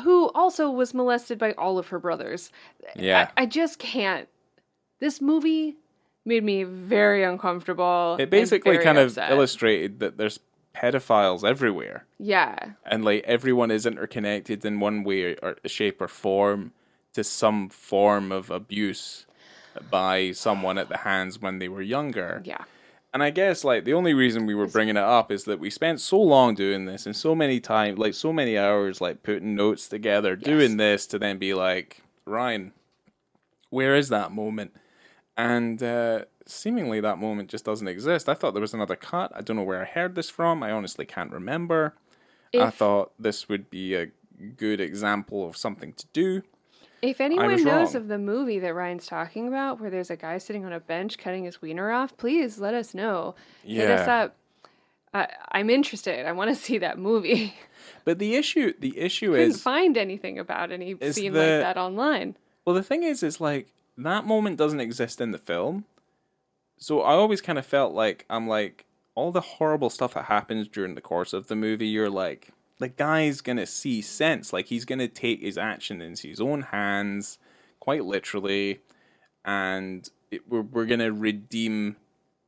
Who also was molested by all of her brothers. Yeah. I just can't. This movie made me very uncomfortable. It basically kind upset. of illustrated that there's pedophiles everywhere. Yeah. And like everyone is interconnected in one way or shape or form to some form of abuse by someone at the hands when they were younger. Yeah. And I guess like the only reason we were bringing it up is that we spent so long doing this and so many time, like so many hours, like putting notes together, doing this to then be like, Ryan, where is that moment? And seemingly that moment just doesn't exist. I thought there was another cut. I don't know where I heard this from. I honestly can't remember. I thought this would be a good example of something to do. If anyone knows of the movie that Ryan's talking about, where there's a guy sitting on a bench cutting his wiener off, please let us know. Yeah. Hit us up. I'm interested. I want to see that movie. But the issue Couldn't find anything about any is scene like that online. well, the thing is like that moment doesn't exist in the film. So I always kind of felt like I'm like all the horrible stuff that happens during the course of the movie. You're like the guy's gonna see sense, like he's gonna take his action into his own hands, quite literally, and we're gonna redeem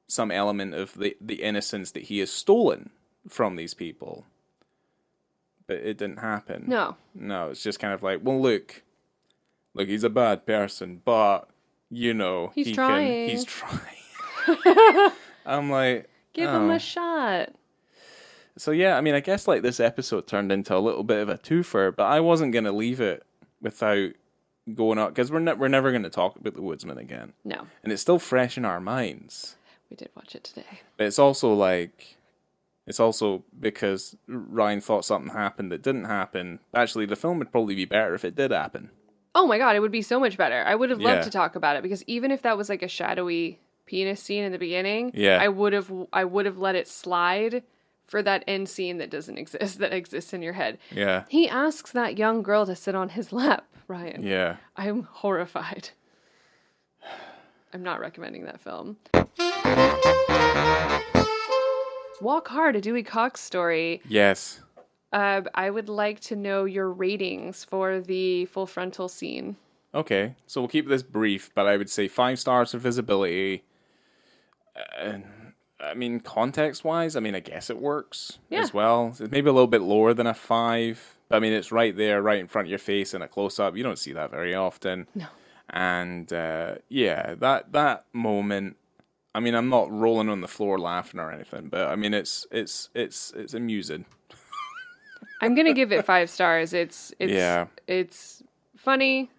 some element of the innocence that he has stolen from these people. But it didn't happen. No, it's just kind of like, well, look, he's a bad person, but he's trying. He's trying. I'm like, give him a shot. So yeah, I mean, I guess like this episode turned into a little bit of a twofer, but I wasn't gonna leave it without going up because we're never gonna talk about the Woodsman again. No, and it's still fresh in our minds. We did watch it today, but it's also because Ryan thought something happened that didn't happen. Actually, the film would probably be better if it did happen. Oh my god, it would be so much better. I would have loved to talk about it because even if that was like a shadowy penis scene in the beginning, I would have let it slide for that end scene that doesn't exist, that exists in your head. Yeah. He asks that young girl to sit on his lap, Ryan. Yeah. I'm horrified. I'm not recommending that film. Walk Hard, a Dewey Cox story. Yes. I would like to know your ratings for the full frontal scene. Okay, so we'll keep this brief, but I would say 5 stars for visibility. I mean, context-wise, I mean, I guess it works as well. It's maybe a little bit lower than a 5, but I mean, it's right there, right in front of your face in a close-up. You don't see that very often. No. And that moment. I mean, I'm not rolling on the floor laughing or anything, but I mean, it's amusing. I'm gonna give it 5 stars. It's funny.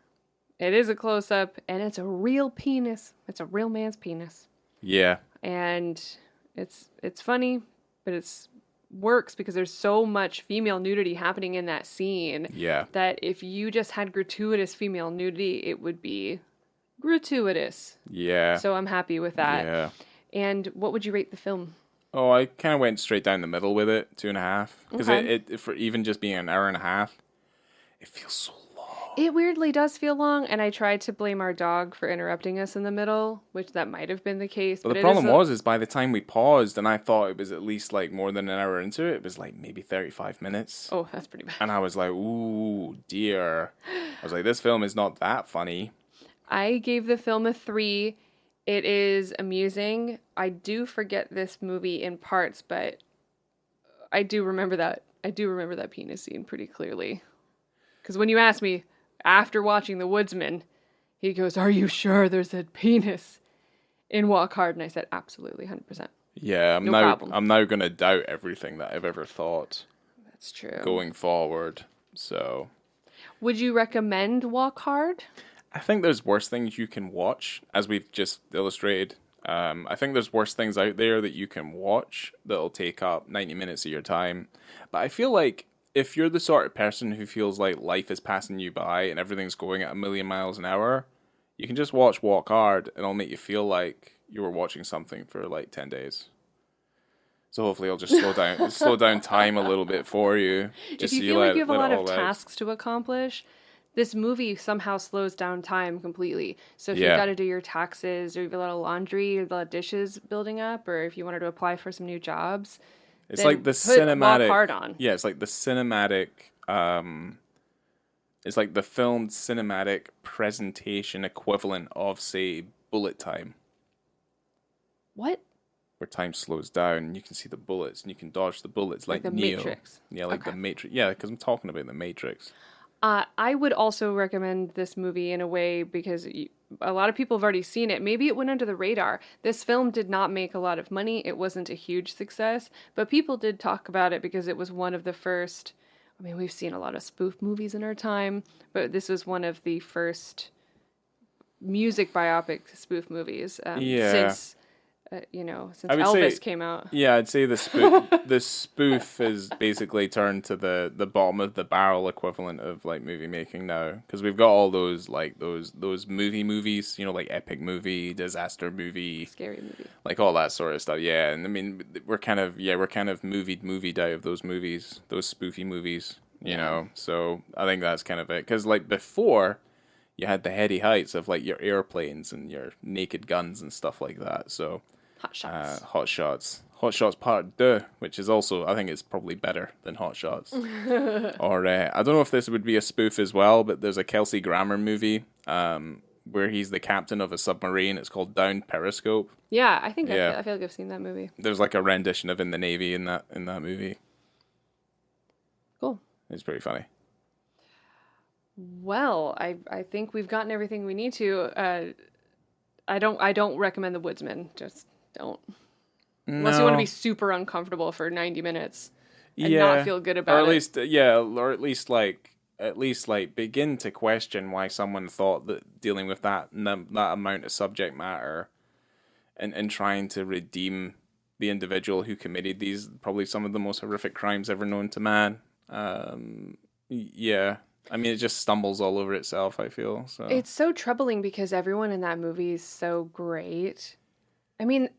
It is a close up, and it's a real penis. It's a real man's penis. Yeah. And it's funny, but it's works because there's so much female nudity happening in that scene. Yeah. That if you just had gratuitous female nudity, it would be gratuitous. Yeah. So I'm happy with that. Yeah. And what would you rate the film? Oh, I kind of went straight down the middle with it, 2.5. Because it for even just being an hour and a half, it feels so long. It weirdly does feel long, and I tried to blame our dog for interrupting us in the middle, which that might have been the case. But the problem is by the time we paused, and I thought it was at least like more than an hour into it, it was like maybe 35 minutes. Oh, that's pretty bad. And I was like, ooh, dear. I was like, this film is not that funny. I gave the film a 3. It is amusing. I do forget this movie in parts, but I do remember that. I do remember that penis scene pretty clearly. Because when you asked me after watching The Woodsman, he goes, "Are you sure there's a penis in Walk Hard?" And I said, "Absolutely, 100%." Yeah, I'm now going to doubt everything that I've ever thought. That's true. Going forward, so. Would you recommend Walk Hard? I think there's worse things you can watch, as we've just illustrated. I think there's worse things out there that you can watch that'll take up 90 minutes of your time. But I feel like if you're the sort of person who feels like life is passing you by and everything's going at 1,000,000 miles an hour, you can just watch Walk Hard and it'll make you feel like you were watching something for like 10 days. So hopefully it'll just slow down time a little bit for you. Just if you feel like you have a lot of tasks to accomplish, this movie somehow slows down time completely. So if you've got to do your taxes, or you have a lot of laundry, or a lot of dishes building up, or if you wanted to apply for some new jobs, it's like the cinematic. Walk Hard on. Yeah, it's like the cinematic. It's like the filmed cinematic presentation equivalent of, say, bullet time. What? Where time slows down and you can see the bullets and you can dodge the bullets like the Neo. Matrix. Yeah, like the Matrix. Yeah, because I'm talking about the Matrix. I would also recommend this movie in a way because a lot of people have already seen it. Maybe it went under the radar. This film did not make a lot of money. It wasn't a huge success, but people did talk about it because it was one of the first. I mean, we've seen a lot of spoof movies in our time, but this was one of the first music biopic spoof movies since since I would Elvis say, came out. yeah, I'd say the spoof is basically turned to the bottom of the barrel equivalent of like movie making now, because we've got all those like those movies, like epic movie, disaster movie, Scary movie, like all that sort of stuff. Yeah, and I mean we're kind of movied out of those movies, those spoofy movies. So I think that's kind of it, because like before, you had the heady heights of like your airplanes and your naked guns and stuff like that. So Hot Shots. Hot Shots Part 2, which is also, I think it's probably better than Hot Shots. Or I don't know if this would be a spoof as well, but there's a Kelsey Grammer movie where he's the captain of a submarine. It's called Downed Periscope. Yeah, I think I feel like I've seen that movie. There's like a rendition of In the Navy in that movie. Cool. It's pretty funny. Well, I think we've gotten everything we need to. I don't recommend The Woodsman. Just don't. Unless you want to be super uncomfortable for 90 minutes and not feel good about it. Or at least like begin to question why someone thought that dealing with that amount of subject matter and trying to redeem the individual who committed these, probably some of the most horrific crimes ever known to man. I mean, it just stumbles all over itself, I feel. So it's so troubling because everyone in that movie is so great. I mean,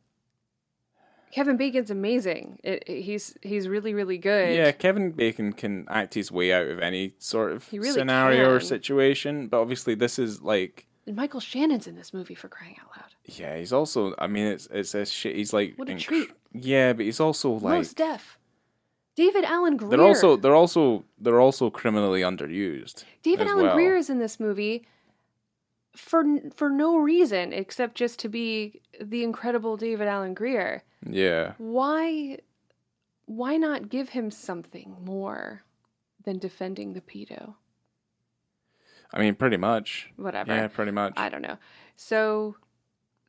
Kevin Bacon's amazing. He's really, really good. Yeah, Kevin Bacon can act his way out of any sort of really scenario or can. situation, but obviously this is like... And Michael Shannon's in this movie, for crying out loud. Yeah, he's also... I mean, it's a shit. He's like... What a treat. Yeah, but he's also like... Most deaf. David Alan Grier. They're also criminally underused. David Alan Grier is in this movie for no reason except just to be the incredible David Alan Grier. Yeah. Why not give him something more than defending the pedo? I mean, pretty much. Whatever. Yeah, pretty much. I don't know. So,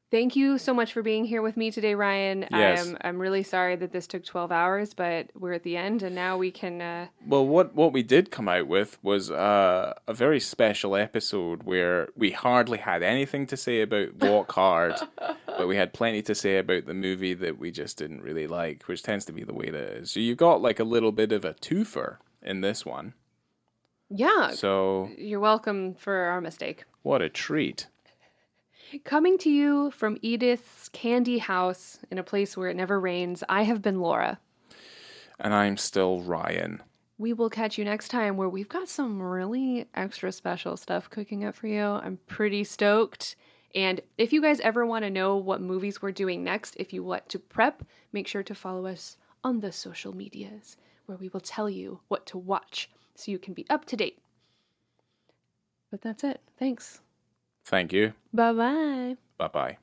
thank you so much for being here with me today, Ryan. Yes. I'm really sorry that this took 12 hours, but we're at the end, and now we can... Well, what we did come out with was a very special episode where we hardly had anything to say about Walk Hard, but we had plenty to say about the movie that we just didn't really like, which tends to be the way that it is. So you got like a little bit of a twofer in this one. Yeah. So you're welcome for our mistake. What a treat. Coming to you from Edith's candy house in a place where it never rains, I have been Laura. And I'm still Ryan. We will catch you next time where we've got some really extra special stuff cooking up for you. I'm pretty stoked. And if you guys ever want to know what movies we're doing next, if you want to prep, make sure to follow us on the social medias where we will tell you what to watch so you can be up to date. But that's it. Thanks. Thank you. Bye-bye. Bye-bye.